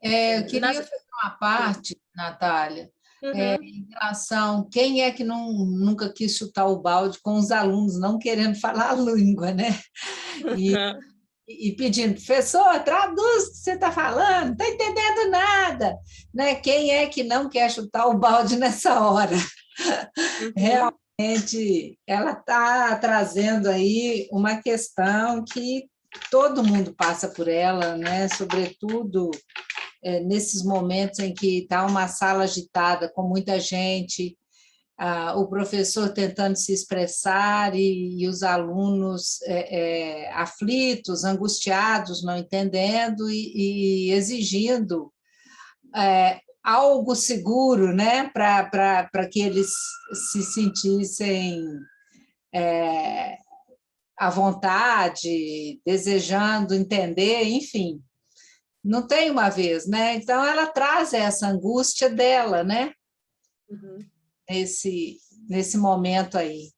A: Eu queria fazer uma parte, Natália, em relação quem é que nunca quis chutar o balde com os alunos não querendo falar a língua, né? E pedindo, professor, traduz o que você está falando, não está entendendo nada. Né? Quem é que não quer chutar o balde nessa hora? Realmente, ela está trazendo aí uma questão que todo mundo passa por ela, né? Sobretudo nesses momentos em que está uma sala agitada, com muita gente, o professor tentando se expressar e os alunos aflitos, angustiados, não entendendo e exigindo algo seguro, né, para que eles se sentissem à vontade, desejando entender, enfim. Não tem uma vez, né? Então, ela traz essa angústia dela, né? Nesse momento aí.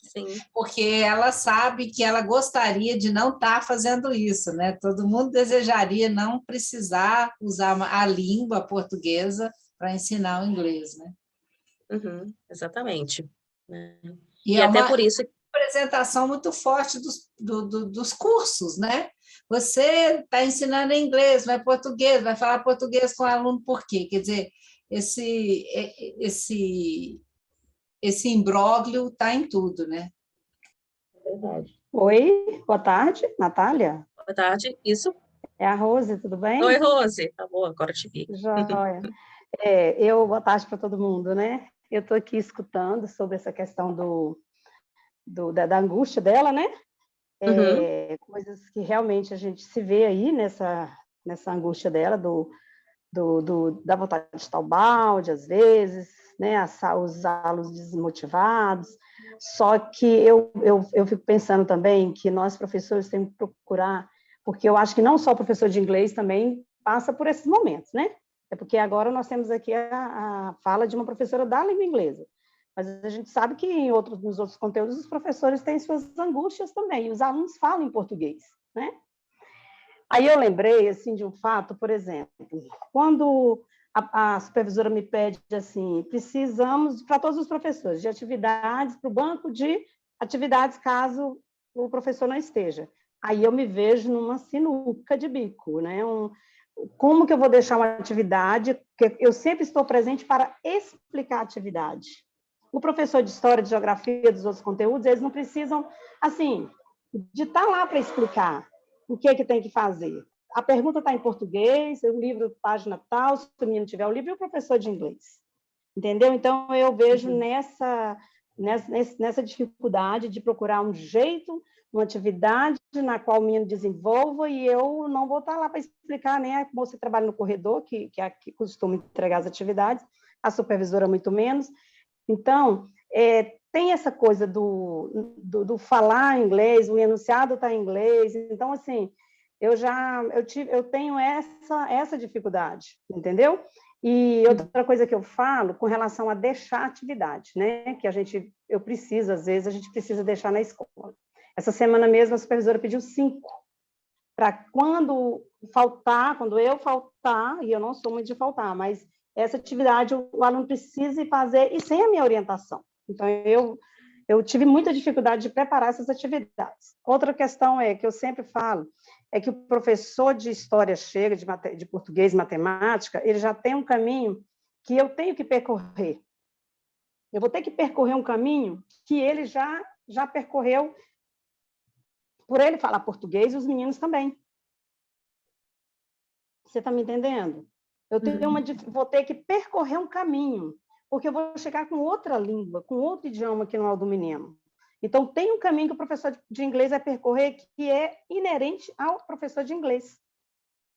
B: Sim.
A: Porque ela sabe que ela gostaria de não estar fazendo isso, né? Todo mundo desejaria não precisar usar a língua portuguesa para ensinar o inglês, né?
B: Exatamente.
A: E
B: até por isso...
A: apresentação muito forte dos cursos, né? Você está ensinando inglês, não é português, vai falar português com o aluno por quê? Quer dizer, esse imbróglio está em tudo, né?
I: Verdade. Oi, boa tarde, Natália.
B: Boa tarde, isso.
I: É a Rose, tudo bem?
B: Oi, Rose. Tá bom, agora te vi.
I: Joia. Boa tarde para todo mundo, né? Eu estou aqui escutando sobre essa questão da angústia dela, né? Coisas que realmente a gente se vê aí nessa angústia dela, da vontade de estar o balde, às vezes, né? Os alunos desmotivados. Só que eu fico pensando também que nós, professores, temos que procurar, porque eu acho que não só o professor de inglês também passa por esses momentos, né? É porque agora nós temos aqui a fala de uma professora da língua inglesa. Mas a gente sabe que nos outros conteúdos os professores têm suas angústias também, e os alunos falam em português, né? Aí eu lembrei, assim, de um fato, por exemplo, quando a supervisora me pede, assim, precisamos, para todos os professores, de atividades, para o banco de atividades, caso o professor não esteja. Aí eu me vejo numa sinuca de bico, né? Como que eu vou deixar uma atividade? Porque eu sempre estou presente para explicar a atividade. O professor de história, de geografia, dos outros conteúdos, eles não precisam, assim, de estar lá para explicar o que tem que fazer. A pergunta está em português, o livro, página tal, se o menino tiver o livro, e o professor de inglês. Entendeu? Então, eu vejo nessa dificuldade de procurar um jeito, uma atividade na qual o menino desenvolva, e eu não vou estar lá para explicar, né? Como você trabalha no corredor, que costuma entregar as atividades, a supervisora muito menos. Então, tem essa coisa do falar inglês, o enunciado está em inglês. Então, assim, eu tenho essa dificuldade, entendeu? E outra coisa que eu falo com relação a deixar a atividade, né? Que eu preciso, às vezes, a gente precisa deixar na escola. Essa semana mesmo, a supervisora pediu 5, para quando eu faltar, e eu não sou muito de faltar, mas essa atividade o aluno precisa fazer, e sem a minha orientação. Então, eu tive muita dificuldade de preparar essas atividades. Outra questão é que eu sempre falo, é que o professor de história chega, de português e matemática, ele já tem um caminho que eu tenho que percorrer. Eu vou ter que percorrer um caminho que ele já percorreu, por ele falar português, e os meninos também. Você está me entendendo? Eu vou ter que percorrer um caminho, porque eu vou chegar com outra língua, com outro idioma que não é o do menino. Então, tem um caminho que o professor de inglês vai percorrer que é inerente ao professor de inglês.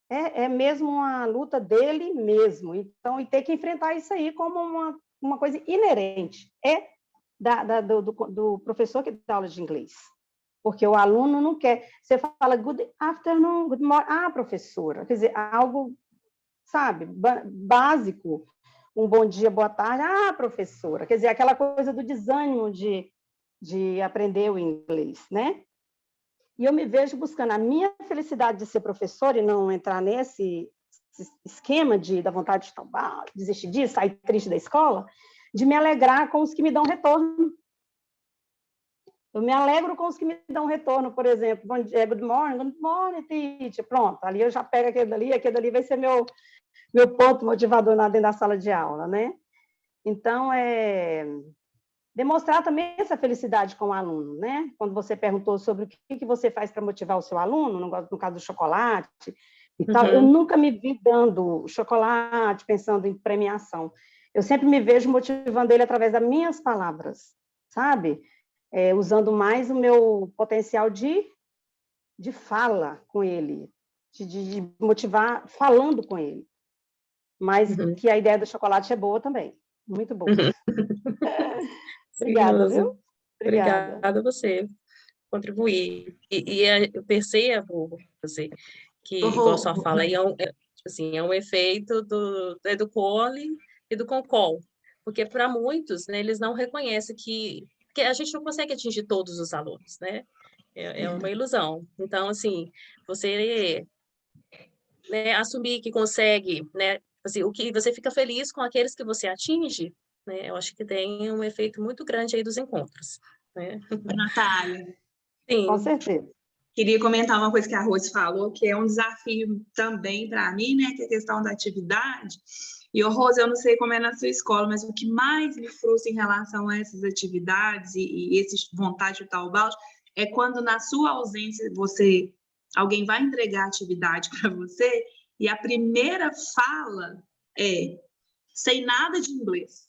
I: É mesmo uma luta dele mesmo. Então, e ter que enfrentar isso aí como uma coisa inerente. Do professor que dá aula de inglês. Porque o aluno não quer. Você fala, good afternoon, good morning. Ah, professora. Quer dizer, algo, sabe, básico. Um bom dia, boa tarde. Ah, professora. Quer dizer, aquela coisa do desânimo de aprender o inglês, né? E eu me vejo buscando a minha felicidade de ser professora e não entrar nesse esquema da vontade de tomar, desistir disso, sair triste da escola, de me alegrar com os que me dão retorno. Eu me alegro com os que me dão retorno, por exemplo, good morning, teacher, pronto, ali eu já pego aquele dali vai ser meu ponto motivador dentro da sala de aula, né? Então, demonstrar também essa felicidade com o aluno, né? Quando você perguntou sobre o que você faz para motivar o seu aluno, no caso do chocolate e tal, eu nunca me vi dando chocolate, pensando em premiação. Eu sempre me vejo motivando ele através das minhas palavras, sabe? Usando mais o meu potencial de fala com ele, de motivar falando com ele. Mas que a ideia do chocolate é boa também, muito boa. Obrigada, viu?
B: Obrigada a você por contribuir. E eu percebo, você, que, igual a sua fala, é um efeito do Educole e do Concol, porque para muitos, né, eles não reconhecem que a gente não consegue atingir todos os alunos, né? É uma ilusão. Então, assim, você, né, assumir que consegue, né, assim, o que você fica feliz com aqueles que você atinge, né? Eu acho que tem um efeito muito grande aí dos encontros, né?
G: Natália.
B: Sim.
I: Com certeza.
G: Queria comentar uma coisa que a Rose falou, que é um desafio também para mim, né, que é a questão da atividade. E, Rose, eu não sei como é na sua escola, mas o que mais me frustra em relação a essas atividades e essa vontade de chutar o balde é quando, na sua ausência, alguém vai entregar a atividade para você e a primeira fala é sem nada de inglês.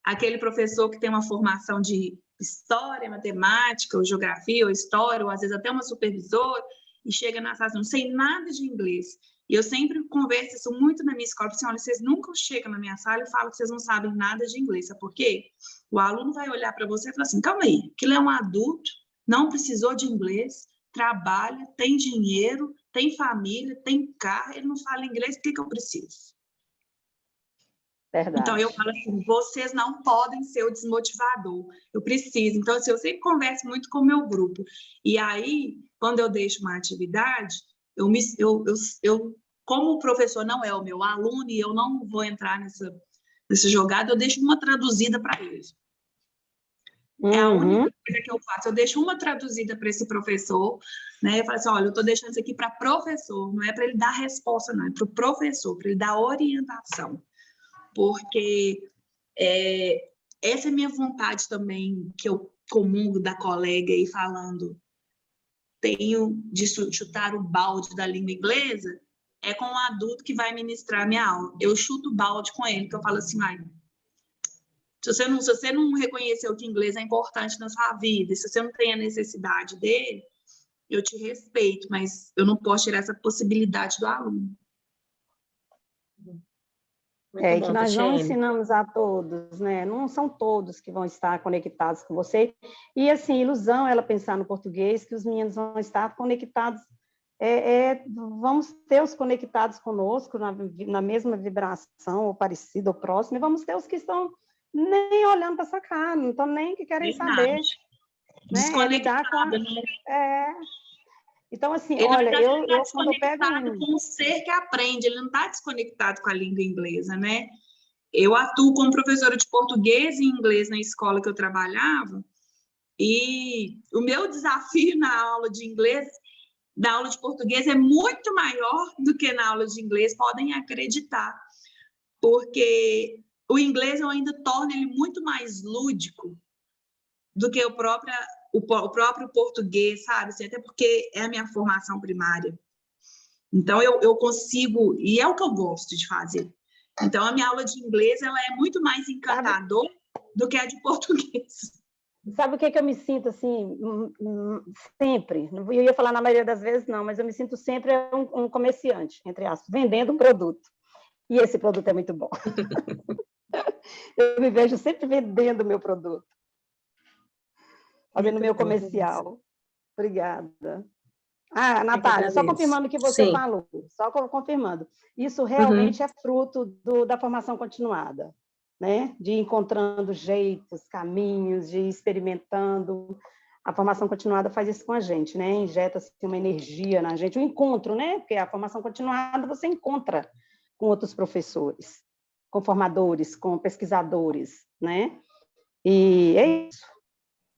G: Aquele professor que tem uma formação de história, matemática, ou geografia, ou história, ou às vezes até uma supervisora, e chega na sala não sei nada de inglês. E eu sempre converso isso muito na minha escola, assim, olha, vocês nunca chegam na minha sala e falam que vocês não sabem nada de inglês, sabe por quê? O aluno vai olhar para você e falar assim, calma aí, aquilo é um adulto, não precisou de inglês, trabalha, tem dinheiro, tem família, tem carro, ele não fala inglês, por que eu preciso?
I: Verdade.
G: Então, eu falo assim, vocês não podem ser o desmotivador, eu preciso. Então, assim, eu sempre converso muito com o meu grupo. E aí, quando eu deixo uma atividade, como o professor não é o meu aluno e eu não vou entrar nessa jogada, eu deixo uma traduzida para eles. É a única coisa que eu faço. Eu deixo uma traduzida para esse professor, né? Eu falo assim, olha, eu estou deixando isso aqui para professor, não é para ele dar resposta, não, é para o professor, para ele dar orientação. Porque essa é a minha vontade também, que eu comungo da colega aí falando, tenho de chutar o balde da língua inglesa, é com o adulto que vai ministrar a minha aula. Eu chuto o balde com ele, que eu falo assim, se você não reconheceu que inglês é importante na sua vida, se você não tem a necessidade dele, eu te respeito, mas eu não posso tirar essa possibilidade do aluno.
I: E que nós não ensinamos a todos, né? Não são todos que vão estar conectados com você. E, assim, ilusão ela pensar no português, que os meninos vão estar conectados, vamos ter os conectados conosco, na mesma vibração, ou parecido, ou próximo, e vamos ter os que estão nem olhando para essa cara, não estão nem que querem saber.
G: Desconectado,
I: né? Então, assim,
G: ele
I: olha,
G: eu
I: quando eu
G: desconectado com o ser que aprende, ele não está desconectado com a língua inglesa, né? eu atuo como professora de português e inglês na escola que eu trabalhava, e o meu desafio na aula de inglês, na aula de português, é muito maior do que na aula de inglês, podem acreditar, porque o inglês eu ainda torno ele muito mais lúdico do que o próprio português, sabe? Assim, até porque é a minha formação primária. Então, eu consigo, e é o que eu gosto de fazer. Então, a minha aula de inglês ela é muito mais encantadora do que a de português.
I: Sabe o que eu me sinto, assim, sempre? Eu ia falar na maioria das vezes, não, mas eu me sinto sempre um comerciante, entre aspas, vendendo um produto. E esse produto é muito bom. Eu me vejo sempre vendendo o meu produto. Fazendo meu comercial. Obrigada. Ah, Natália, só confirmando o que você falou, só confirmando. Isso realmente é fruto da formação continuada, né? De encontrando jeitos, caminhos, de experimentando. A formação continuada faz isso com a gente, né? Injeta-se uma energia na gente, um encontro, né? Porque a formação continuada você encontra com outros professores, com formadores, com pesquisadores, né? E é isso.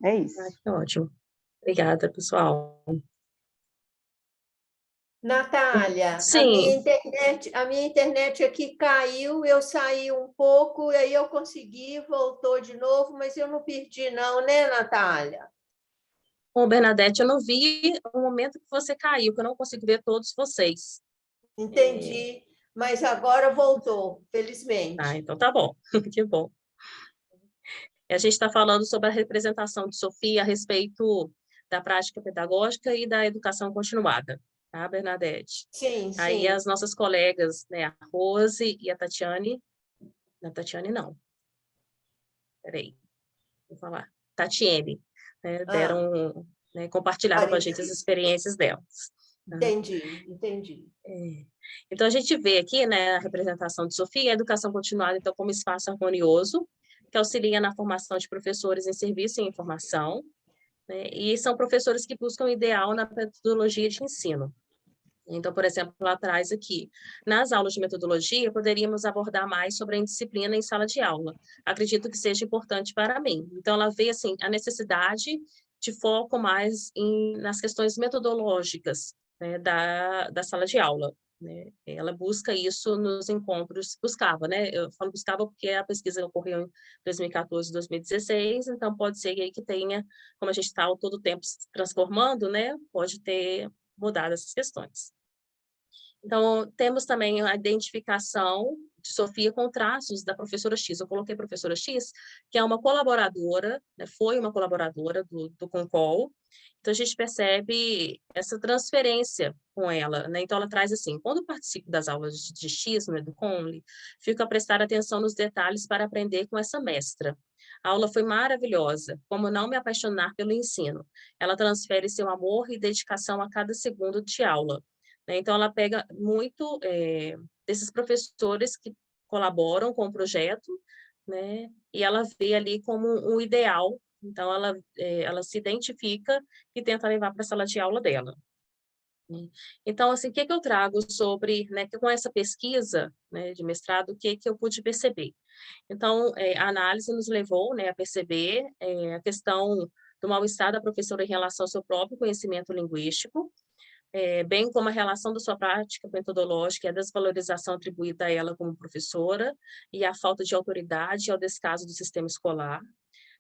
I: É isso.
B: Ótimo. Obrigada, pessoal.
D: Natália,
B: Sim.
D: a minha internet aqui caiu, eu saí um pouco, e aí eu consegui, voltou de novo, mas eu não perdi não, né, Natália?
B: Bom, Bernadette, eu não vi o momento que você caiu, que eu não consigo ver todos vocês.
D: Entendi, mas agora voltou, felizmente.
B: Ah, então tá bom, que bom. A gente está falando sobre a representação de Sofia a respeito da prática pedagógica e da educação continuada, tá, Bernadette?
D: Sim,
B: Aí
D: sim.
B: as nossas colegas, né, a Rose e a Tatiane, não, Tatiane não, peraí, vou falar, Tatiene, né, deram, né, compartilharam com a gente as experiências delas. Tá?
D: Entendi.
B: Então, a gente vê aqui, né, a representação de Sofia, a educação continuada, então, como espaço harmonioso, que auxilia na formação de professores em serviço e em formação, né, e são professores que buscam o ideal na metodologia de ensino. Então, por exemplo, lá atrás aqui, nas aulas de metodologia, poderíamos abordar mais sobre a indisciplina em sala de aula. Acredito que seja importante para mim. Então, ela vê, assim, a necessidade de foco mais nas questões metodológicas, né, da sala de aula. Né? Ela busca isso nos encontros, buscava, né? Eu falo buscava porque a pesquisa ocorreu em 2014, 2016, então pode ser aí que tenha, como a gente está todo o tempo se transformando, né? Pode ter mudado essas questões. Então, temos também a identificação de Sofia com traços da professora X. Eu coloquei professora X, que é uma colaboradora, né, foi uma colaboradora do Concol. Então, a gente percebe essa transferência com ela, né? Então, ela traz assim, quando participo das aulas de X no Educonly, fico a prestar atenção nos detalhes para aprender com essa mestra. A aula foi maravilhosa, como não me apaixonar pelo ensino. Ela transfere seu amor e dedicação a cada segundo de aula. Então, ela pega muito desses professores que colaboram com o projeto, né? E ela vê ali como um ideal. Então, ela se identifica e tenta levar para a sala de aula dela. Então, assim, o que eu trago sobre, né, com essa pesquisa, né, de mestrado, o que eu pude perceber? Então, a análise nos levou, né, a perceber a questão do mal-estar da professora em relação ao seu próprio conhecimento linguístico, bem como a relação da sua prática metodológica e a desvalorização atribuída a ela como professora e a falta de autoridade e ao descaso do sistema escolar.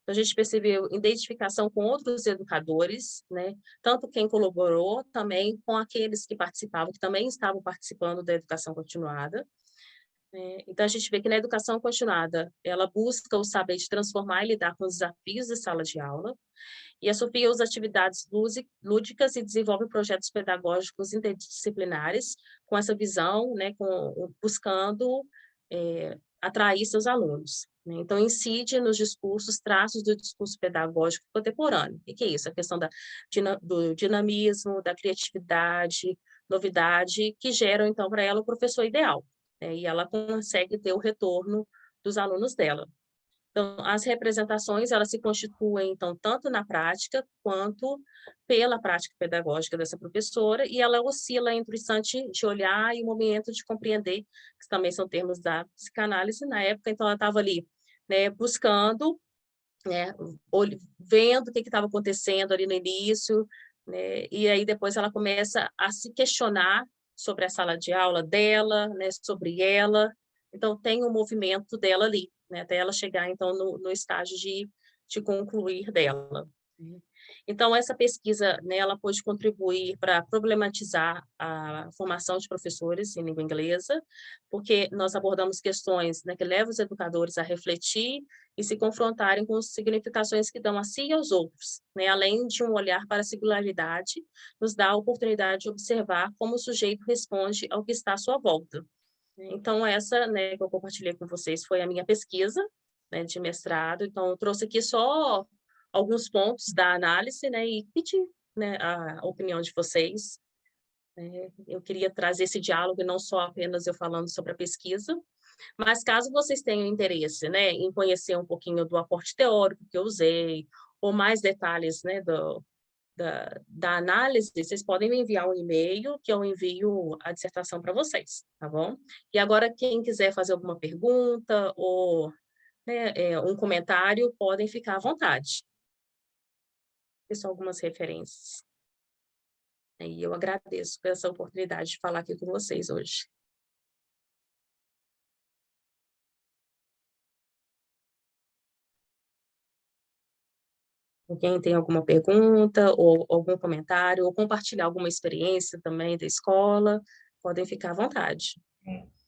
B: Então, a gente percebeu identificação com outros educadores, né? Tanto quem colaborou, também com aqueles que participavam, que também estavam participando da educação continuada. Então, a gente vê que na educação continuada, ela busca o saber de transformar e lidar com os desafios da sala de aula, e a Sofia usa atividades lúdicas e desenvolve projetos pedagógicos interdisciplinares com essa visão, né, buscando atrair seus alunos. Né? Então, incide nos discursos, traços do discurso pedagógico contemporâneo. O que é isso? A questão do dinamismo, da criatividade, novidade, que geram, então, para ela o professor ideal. Né? E ela consegue ter o retorno dos alunos dela. Então, as representações, elas se constituem, então, tanto na prática, quanto pela prática pedagógica dessa professora, e ela oscila entre o instante de olhar e o momento de compreender, que também são termos da psicanálise. Na época, então, ela estava ali, né, buscando, né, vendo o que estava acontecendo ali no início, né, e aí depois ela começa a se questionar sobre a sala de aula dela, né, sobre ela. Então, tem um movimento dela ali, né, até ela chegar, então, no estágio de concluir dela. Então, essa pesquisa, né, ela pôde contribuir para problematizar a formação de professores em língua inglesa, porque nós abordamos questões, né, que levam os educadores a refletir e se confrontarem com as significações que dão a si e aos outros, né, além de um olhar para a singularidade, nos dá a oportunidade de observar como o sujeito responde ao que está à sua volta. Então, essa, né, que eu compartilhei com vocês foi a minha pesquisa, né, de mestrado. Então, eu trouxe aqui só alguns pontos da análise, né, e pedir, né, a opinião de vocês. Eu queria trazer esse diálogo, e não só apenas eu falando sobre a pesquisa, mas caso vocês tenham interesse, né, em conhecer um pouquinho do aporte teórico que eu usei, ou mais detalhes, né, da análise, vocês podem me enviar um e-mail que eu envio a dissertação para vocês, tá bom? E agora, quem quiser fazer alguma pergunta ou, né, um comentário, podem ficar à vontade. Essas são algumas referências. E eu agradeço por essa oportunidade de falar aqui com vocês hoje. Alguém tem alguma pergunta, ou algum comentário, ou compartilhar alguma experiência também da escola, podem ficar à vontade.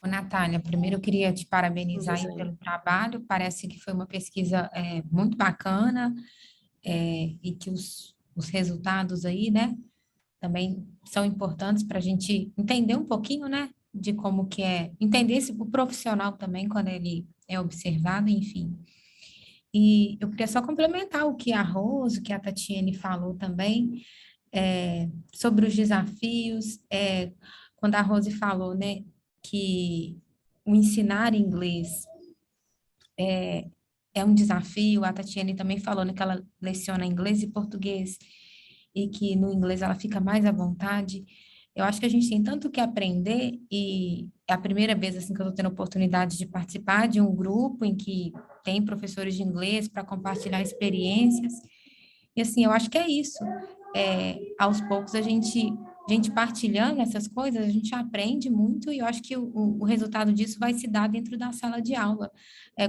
H: Ô, Natália, primeiro eu queria te parabenizar aí pelo trabalho, parece que foi uma pesquisa muito bacana, e que os resultados aí, né, também são importantes para a gente entender um pouquinho, né, de como que é, entender o profissional também quando ele é observado, enfim. E eu queria só complementar o que a Rose, o que a Tatiane falou também, sobre os desafios, quando a Rose falou, né, que o ensinar inglês é um desafio, a Tatiane também falou, né, que ela leciona inglês e português, e que no inglês ela fica mais à vontade. Eu acho que a gente tem tanto que aprender, e é a primeira vez assim, que eu estou tendo a oportunidade de participar de um grupo em que tem professores de inglês para compartilhar experiências, e assim, eu acho que é isso. Aos poucos a gente partilhando essas coisas, a gente aprende muito, e eu acho que o resultado disso vai se dar dentro da sala de aula.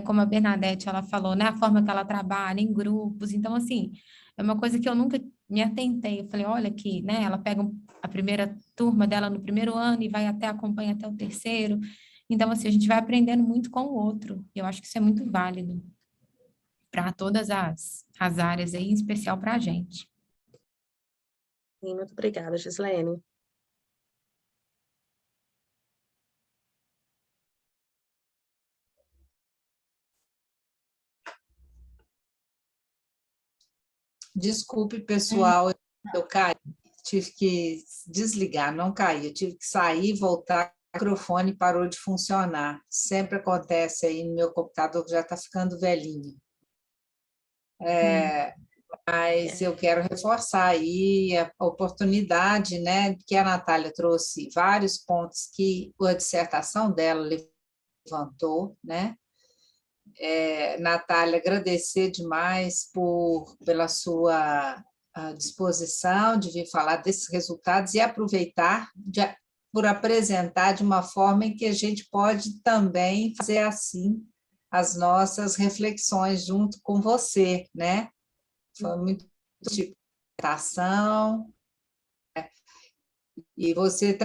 H: Como a Bernadette, ela falou, né, a forma que ela trabalha em grupos, então, assim, é uma coisa que eu nunca me atentei. Eu falei, olha aqui, né, ela pega a primeira turma dela no primeiro ano e vai acompanha até o terceiro. Então, assim, a gente vai aprendendo muito com o outro. E eu acho que isso é muito válido para todas as áreas aí, em especial para a gente.
B: Sim, muito obrigada, Gislaine.
A: Desculpe, pessoal, eu caí, tive que desligar, não caí, eu tive que sair e voltar, o microfone parou de funcionar. Sempre acontece aí no meu computador, que já está ficando velhinho. Mas eu quero reforçar aí a oportunidade, né, que a Natália trouxe vários pontos que a dissertação dela levantou, né? Natália, agradecer demais pela sua disposição de vir falar desses resultados e aproveitar por apresentar de uma forma em que a gente pode também fazer assim as nossas reflexões junto com você, né? Foi muito de ação, e você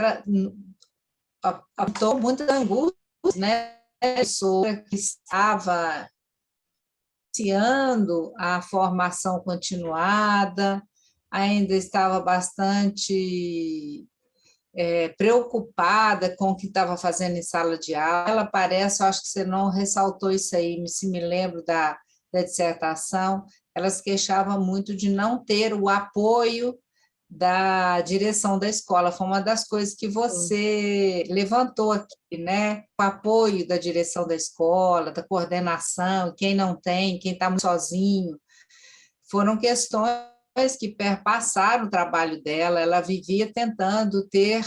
A: apontou muita angústia, né? Pessoa que estava iniciando a formação continuada, ainda estava bastante preocupada com o que estava fazendo em sala de aula. Ela parece, eu acho que você não ressaltou isso aí, se me lembro da dissertação, ela se queixava muito de não ter o apoio da direção da escola. Foi uma das coisas que você levantou aqui, né? O apoio da direção da escola, da coordenação, quem não tem, quem está sozinho. Foram questões que perpassaram o trabalho dela. Ela vivia tentando ter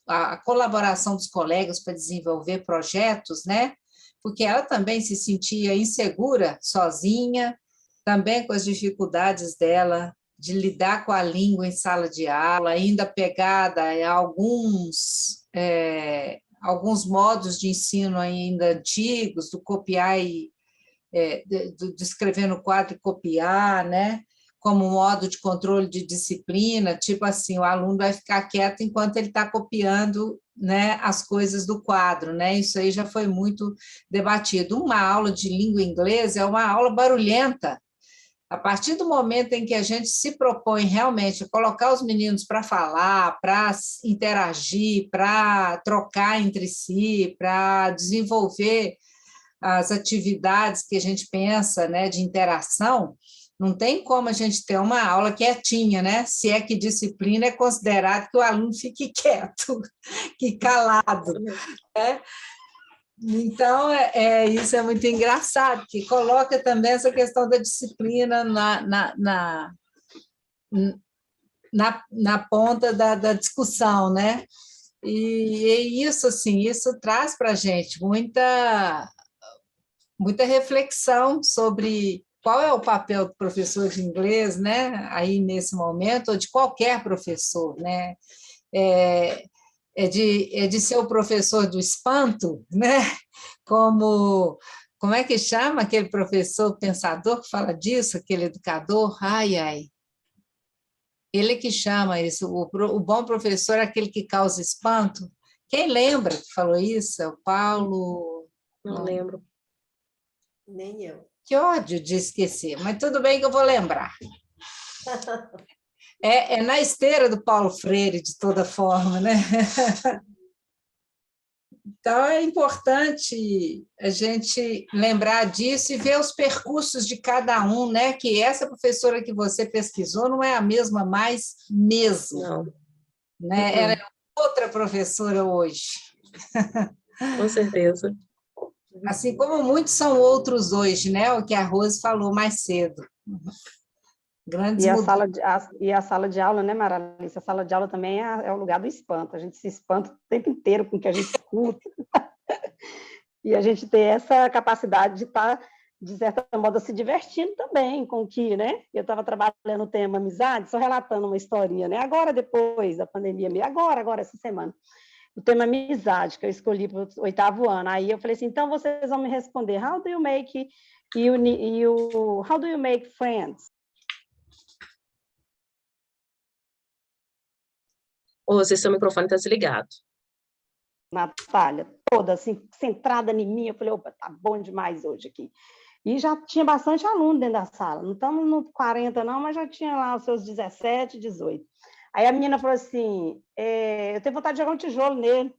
A: a colaboração dos colegas para desenvolver projetos, né? Porque ela também se sentia insegura, sozinha, também com as dificuldades dela de lidar com a língua em sala de aula, ainda pegada a alguns modos de ensino ainda antigos, do copiar e de escrever no quadro e copiar, né? Como modo de controle de disciplina, tipo assim, o aluno vai ficar quieto enquanto ele está copiando, né, as coisas do quadro, né? Isso aí já foi muito debatido. Uma aula de língua inglesa é uma aula barulhenta. A partir do momento em que a gente se propõe realmente a colocar os meninos para falar, para interagir, para trocar entre si, para desenvolver as atividades que a gente pensa, né, de interação, não tem como a gente ter uma aula quietinha, né? Se é que disciplina é considerado que o aluno fique quieto, que calado, né? Então, isso é muito engraçado, que coloca também essa questão da disciplina na ponta da discussão, né? E isso, assim, isso traz para a gente muita reflexão sobre qual é o papel do professor de inglês, né? Aí, nesse momento, ou de qualquer professor, né? É de ser o professor do espanto, né? Como é que chama aquele professor pensador que fala disso, aquele educador? Ele que chama isso, o bom professor é aquele que causa espanto. Quem lembra que falou isso? É o Paulo...
B: Não lembro.
D: Nem eu.
A: Que ódio de esquecer, mas tudo bem que eu vou lembrar. É na esteira do Paulo Freire, de toda forma, né? Então, é importante a gente lembrar disso e ver os percursos de cada um, né? Que essa professora que você pesquisou não é a mesma mais mesmo.
B: Não.
A: Né? Ela é outra professora hoje.
B: Com certeza.
A: Assim como muitos são outros hoje, né? O que a Rose falou mais cedo. Grandes
I: e a sala de aula, né, Maralice? A sala de aula também é o lugar do espanto. A gente se espanta o tempo inteiro com o que a gente escuta. E a gente tem essa capacidade de estar, de certa modo, se divertindo também com o que, né? Eu estava trabalhando o tema amizade, só relatando uma historinha, né? Agora, depois da pandemia, agora, essa semana. O tema amizade, que eu escolhi para o 8º ano. Aí eu falei assim, então vocês vão me responder, how do you make friends?
B: Rose, seu microfone está desligado.
I: Natália, toda assim, centrada em mim, eu falei, opa, tá bom demais hoje aqui. E já tinha bastante aluno dentro da sala, não estamos no 40 não, mas já tinha lá os seus 17, 18. Aí a menina falou assim, eu tenho vontade de jogar um tijolo nele.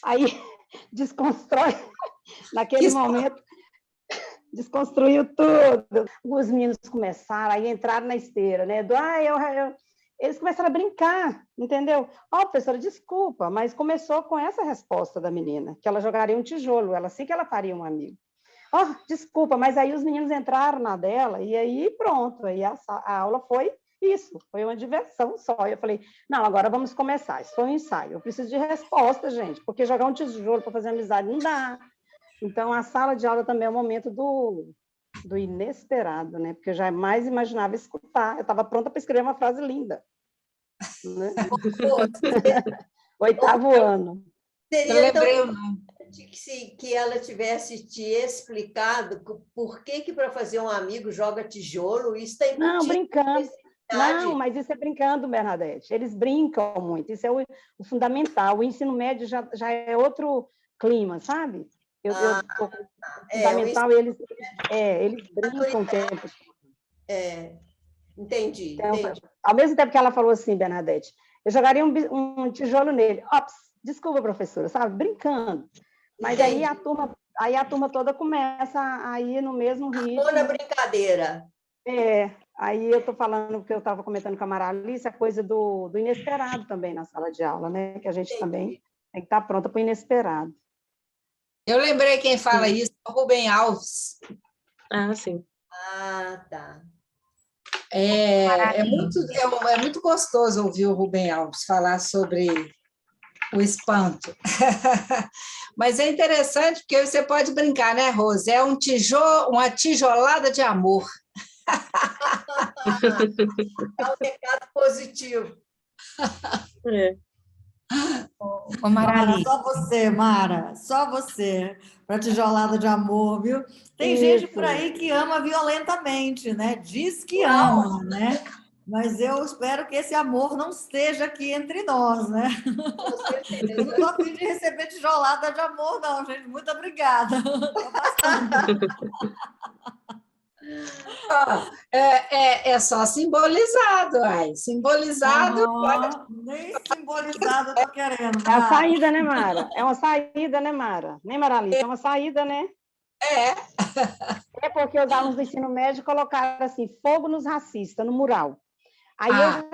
I: Aí desconstrói, naquele momento, desconstruiu tudo. Os meninos começaram, aí entraram na esteira, né? Eles começaram a brincar, entendeu? Professora, desculpa, mas começou com essa resposta da menina, que ela jogaria um tijolo, assim que ela faria um amigo. Desculpa, mas aí os meninos entraram na dela, e aí pronto, aí a aula foi isso, foi uma diversão só. Eu falei, não, agora vamos começar, isso foi um ensaio, eu preciso de resposta, gente, porque jogar um tijolo para fazer amizade não dá. Então, a sala de aula também é o momento do inesperado, né? Porque eu jamais imaginava escutar. Eu estava pronta para escrever uma frase linda. Né? 8º ano.
D: Seria tão importante que ela tivesse te explicado por que para fazer um amigo joga tijolo, isso está embutido.
I: Não, brincando. Não, mas isso é brincando, Bernadette. Eles brincam muito, isso é o fundamental. O ensino médio já é outro clima, sabe? Fundamental, eles brincam o tempo.
D: Entendi,
I: então,
D: entendi.
I: Ao mesmo tempo que ela falou assim, Bernadette, eu jogaria um tijolo nele. Desculpa, professora, sabe? Brincando. Mas aí a turma toda começa a ir no mesmo ritmo.
D: Na brincadeira.
I: Aí eu estou falando, porque eu estava comentando com a Maralice, a coisa do inesperado também na sala de aula, né? Que a gente também tem que estar pronta para o inesperado.
A: Eu lembrei quem fala isso, é o Rubem Alves.
B: Ah, sim.
D: Ah, tá.
A: É muito gostoso ouvir o Rubem Alves falar sobre o espanto. Mas é interessante porque você pode brincar, né, Rose? É uma tijolada de amor.
D: É um recado positivo.
H: Ô, Marali.
C: Só você, Mara, só você, para tijolada de amor, viu? Tem gente por aí que ama violentamente, né? Diz que ama, né? Mas eu espero que esse amor não esteja aqui entre nós, né?
D: Com certeza.
C: Eu não estou a fim de receber tijolada de amor, não, gente. Muito obrigada. Tô bastante.
A: É só simbolizado, ai. Simbolizado.
C: Nem simbolizado eu tô querendo,
I: É a
C: Mara.
I: saída, né, Mara? É uma saída, né, Mara? Nem Maralice, é uma saída, né? É porque os alunos do ensino médio colocaram assim, fogo nos racistas, no mural. Aí eu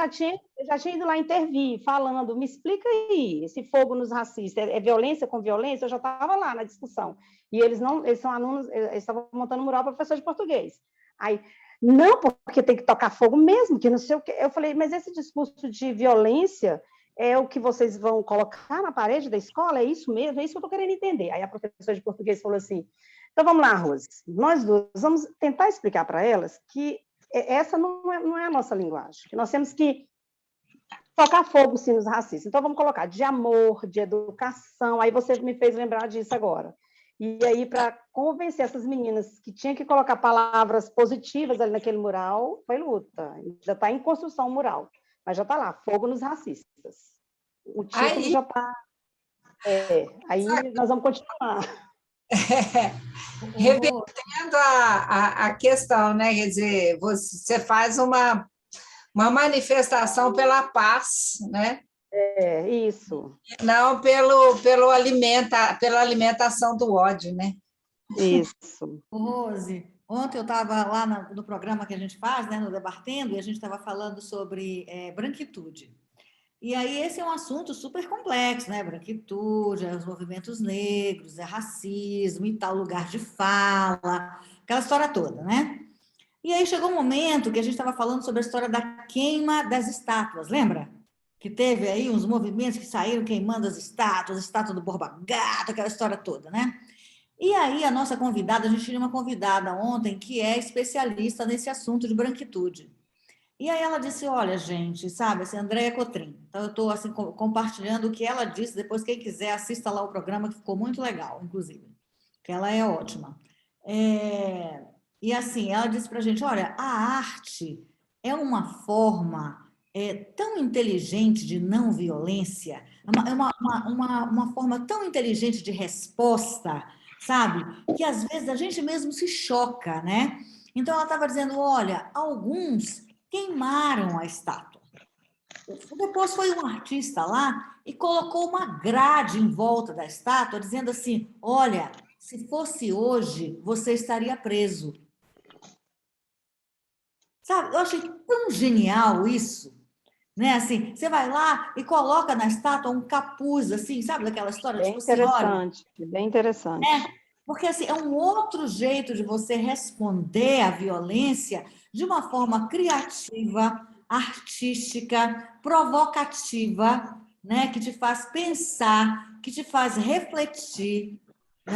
I: já tinha ido lá intervir, falando, me explica aí, esse fogo nos racistas, é violência com violência? Eu já estava lá na discussão. E eles são alunos, eles estavam montando mural para professor de português. Aí, não, porque tem que tocar fogo mesmo, que não sei o quê. Eu falei, mas esse discurso de violência é o que vocês vão colocar na parede da escola? É isso mesmo? É isso que eu estou querendo entender. Aí a professora de português falou assim, então vamos lá, Rose, nós duas vamos tentar explicar para elas que essa não é a nossa linguagem, que nós temos que tocar fogo, sim, nos racistas. Então, vamos colocar de amor, de educação. Aí você me fez lembrar disso agora. E aí, para convencer essas meninas que tinha que colocar palavras positivas ali naquele mural, foi luta. Já está em construção o mural, mas já está lá, fogo nos racistas. O título já está... aí nós vamos continuar.
A: Revertendo a questão, né? Quer dizer, você faz uma manifestação pela paz, né?
I: Isso.
A: Não pela alimentação do ódio, né?
I: Isso.
C: Rose, ontem eu estava lá no programa que a gente faz, né, no Debatendo, e a gente estava falando sobre branquitude. E aí esse é um assunto super complexo, né? Branquitude, os movimentos negros, racismo e tal, lugar de fala, aquela história toda, né? E aí chegou um momento que a gente estava falando sobre a história da queima das estátuas, lembra? Que teve aí uns movimentos que saíram queimando as estátuas, a estátua do Borba Gato, aquela história toda, né? E aí a nossa convidada, a gente tinha uma convidada ontem que é especialista nesse assunto de branquitude. E aí ela disse, olha, gente, sabe, assim, Andréia Cotrim. Então, eu estou assim, compartilhando o que ela disse, depois quem quiser assista lá o programa, que ficou muito legal, inclusive, que ela é ótima. E assim, ela disse para a gente, olha, a arte é uma forma tão inteligente de não violência, é uma forma tão inteligente de resposta, sabe, que às vezes a gente mesmo se choca, né? Então, ela estava dizendo, olha, alguns queimaram a estátua. Depois foi um artista lá e colocou uma grade em volta da estátua, dizendo assim, olha, se fosse hoje, você estaria preso. Sabe, eu achei tão genial isso, né? Assim, você vai lá e coloca na estátua um capuz, assim, sabe daquela história?
I: Bem interessante, bem interessante.
C: Porque assim, é um outro jeito de você responder à violência de uma forma criativa, artística, provocativa, né? Que te faz pensar, que te faz refletir,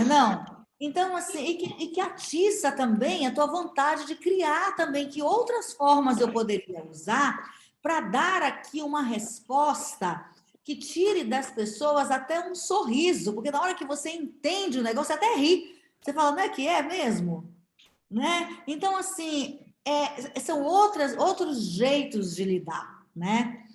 C: não? Então, assim, e que atiça também a tua vontade de criar também, que outras formas eu poderia usar para dar aqui uma resposta que tire das pessoas até um sorriso, porque na hora que você entende o negócio, você até ri. Você fala, não é que é mesmo? Né? Então, assim, são outros jeitos de lidar, né?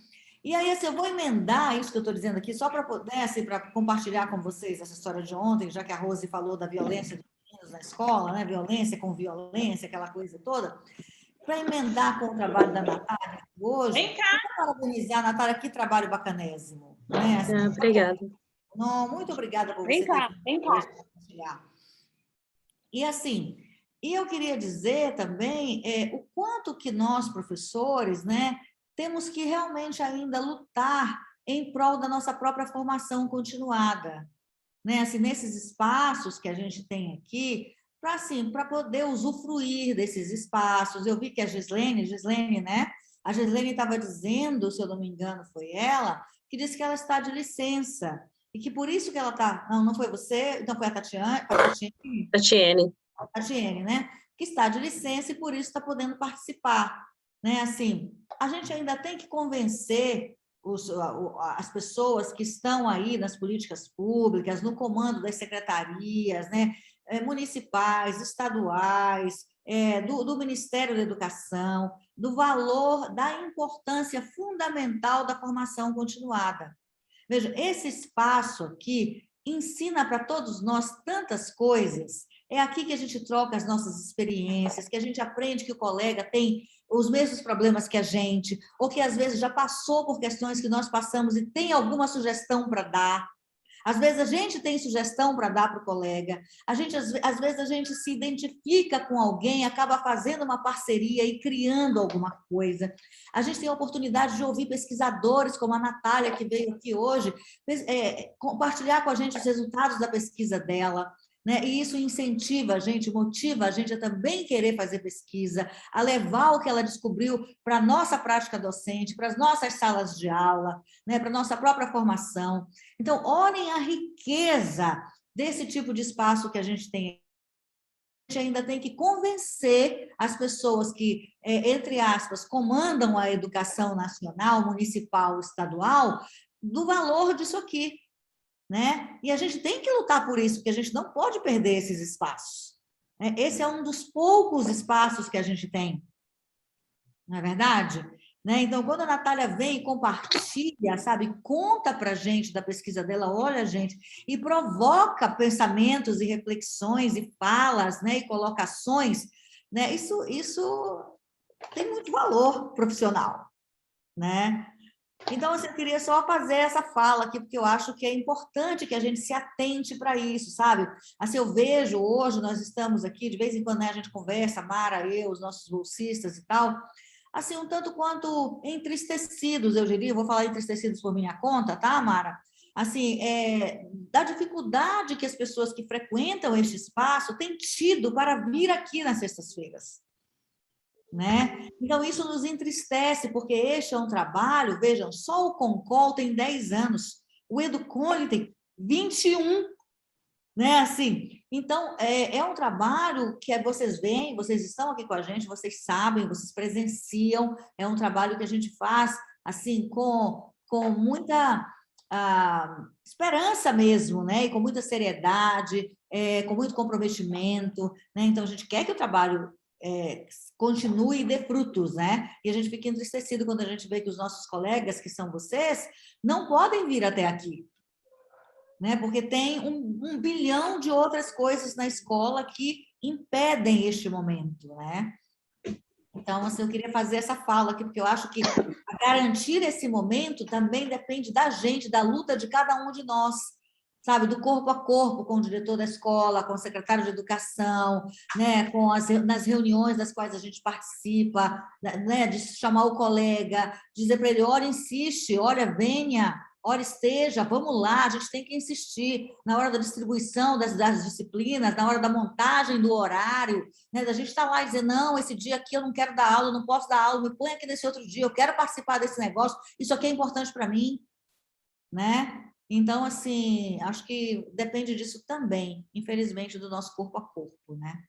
C: E aí, assim, eu vou emendar isso que eu estou dizendo aqui, só para poder, assim, para compartilhar com vocês essa história de ontem, já que a Rose falou da violência dos meninos na escola, né? Violência com violência, aquela coisa toda. Para emendar com o trabalho da Natália hoje,
B: Vem cá.
C: quero parabenizar a Natália, que trabalho bacanésimo. Né? Assim,
B: Obrigada.
C: não, muito obrigada por você
B: Vem cá.
C: compartilhar. E assim, E eu queria dizer também o quanto que nós, professores, né, temos que realmente ainda lutar em prol da nossa própria formação continuada, né? Assim, nesses espaços que a gente tem aqui, para assim, para poder usufruir desses espaços. Eu vi que a Gislene, né? A Gislene estava dizendo, se eu não me engano, foi ela, que disse que ela está de licença, e que por isso que ela está... Não foi você, então foi a Tatiane, Tatiane, né? Que está de licença e por isso está podendo participar, né? Assim, a gente ainda tem que convencer as pessoas que estão aí nas políticas públicas, no comando das secretarias, né? Municipais, estaduais, do Ministério da Educação, do valor, da importância fundamental da formação continuada. Veja, esse espaço aqui ensina para todos nós tantas coisas. É aqui que a gente troca as nossas experiências, que a gente aprende que o colega tem os mesmos problemas que a gente, ou que às vezes já passou por questões que nós passamos e tem alguma sugestão para dar. Às vezes a gente tem sugestão para dar para o colega, às vezes a gente se identifica com alguém, acaba fazendo uma parceria e criando alguma coisa. A gente tem a oportunidade de ouvir pesquisadores como a Natália, que veio aqui hoje, compartilhar com a gente os resultados da pesquisa dela, né? E isso incentiva a gente, motiva a gente a também querer fazer pesquisa, a levar o que ela descobriu para a nossa prática docente, para as nossas salas de aula, né? Para a nossa própria formação. Então, olhem a riqueza desse tipo de espaço que a gente tem. A gente ainda tem que convencer as pessoas que, entre aspas, comandam a educação nacional, municipal, estadual, do valor disso aqui, né? E a gente tem que lutar por isso, porque a gente não pode perder esses espaços. Esse é um dos poucos espaços que a gente tem, não é verdade? Né? Então, quando a Natália vem e compartilha, sabe, conta para a gente da pesquisa dela, olha, gente, e provoca pensamentos e reflexões e falas, né, e colocações, né? Isso tem muito valor profissional, né? Então, assim, eu queria só fazer essa fala aqui, porque eu acho que é importante que a gente se atente para isso, sabe? Assim, eu vejo hoje, nós estamos aqui, de vez em quando, né, a gente conversa, Mara, eu, os nossos bolsistas e tal, assim, um tanto quanto entristecidos, eu diria, vou falar entristecidos por minha conta, tá, Mara? Assim, da dificuldade que as pessoas que frequentam este espaço têm tido para vir aqui nas sextas-feiras, né? Então, isso nos entristece, porque este é um trabalho, vejam, só o Concol tem 10 anos, o Educone tem 21, né? Assim, então, é um trabalho que vocês veem, vocês estão aqui com a gente, vocês sabem, vocês presenciam, é um trabalho que a gente faz, assim, com muita esperança mesmo, né? E com muita seriedade, com muito comprometimento, né? Então, a gente quer que o trabalho continue e dê frutos, né? E a gente fica entristecido quando a gente vê que os nossos colegas, que são vocês, não podem vir até aqui, né? Porque tem um bilhão de outras coisas na escola que impedem este momento, né? Então, assim, eu queria fazer essa fala aqui, porque eu acho que garantir esse momento também depende da gente, da luta de cada um de nós, sabe, do corpo a corpo com o diretor da escola, com o secretário de educação, né, nas reuniões das quais a gente participa, né, de chamar o colega, dizer para ele, olha, insiste, olha, venha, ora esteja, vamos lá, a gente tem que insistir na hora da distribuição das disciplinas, na hora da montagem do horário, né, da gente estar lá e dizer, não, esse dia aqui eu não quero dar aula, eu não posso dar aula, me põe aqui nesse outro dia, eu quero participar desse negócio, isso aqui é importante para mim, né? Então, assim, acho que depende disso também, infelizmente, do nosso corpo a corpo, né?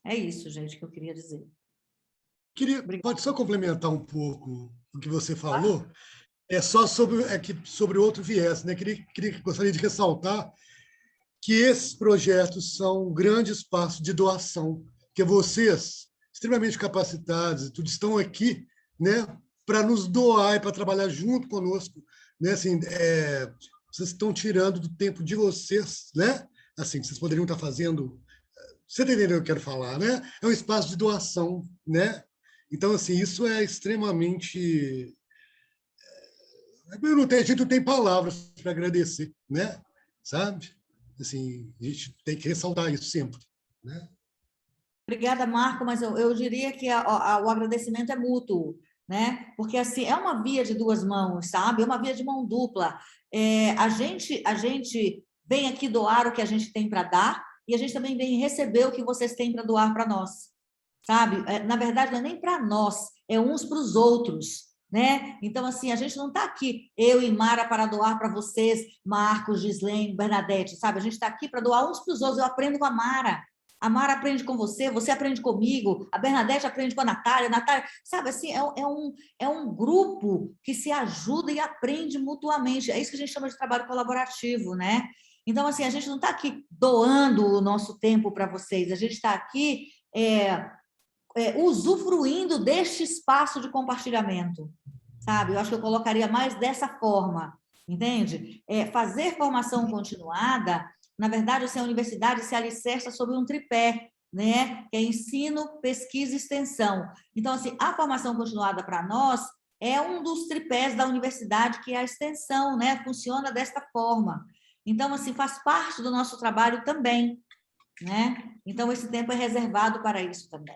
C: É isso, gente, que eu queria dizer.
E: Pode só complementar um pouco o que você falou? É só sobre outro viés, né? Gostaria de ressaltar que esses projetos são um grande espaço de doação, que vocês, extremamente capacitados, e tudo, estão aqui, né, para nos doar e para trabalhar junto conosco, né? Assim, vocês estão tirando do tempo de vocês, né? Assim, vocês poderiam estar fazendo... Você está entendendo o que eu quero falar, né? É um espaço de doação, né? Então, assim, isso é extremamente... A gente não tem palavras para agradecer, né? Sabe? Assim, a gente tem que ressaltar isso sempre, né?
C: Obrigada, Marco, mas eu diria que o agradecimento é mútuo, né? Porque, assim, é uma via de duas mãos, sabe? É uma via de mão dupla. A gente vem aqui doar o que a gente tem para dar e a gente também vem receber o que vocês têm para doar para nós, sabe? Na verdade, não é nem para nós, é uns para os outros, né? Então, assim, a gente não está aqui, eu e Mara, para doar para vocês, Marcos, Gislene, Bernadette, sabe? A gente está aqui para doar uns para os outros. Eu aprendo com a Mara aprende com você, você aprende comigo, a Bernadette aprende com a Natália, sabe, assim, é um grupo que se ajuda e aprende mutuamente. É isso que a gente chama de trabalho colaborativo, né? Então, assim, a gente não está aqui doando o nosso tempo para vocês, a gente está aqui usufruindo deste espaço de compartilhamento, sabe? Eu acho que eu colocaria mais dessa forma, entende? Fazer formação continuada, na verdade, assim, a universidade se alicerça sobre um tripé, né? Que é ensino, pesquisa e extensão. Então, assim, a formação continuada para nós é um dos tripés da universidade, que é a extensão, né? Funciona desta forma. Então, assim, faz parte do nosso trabalho também, né? Então, esse tempo é reservado para isso também.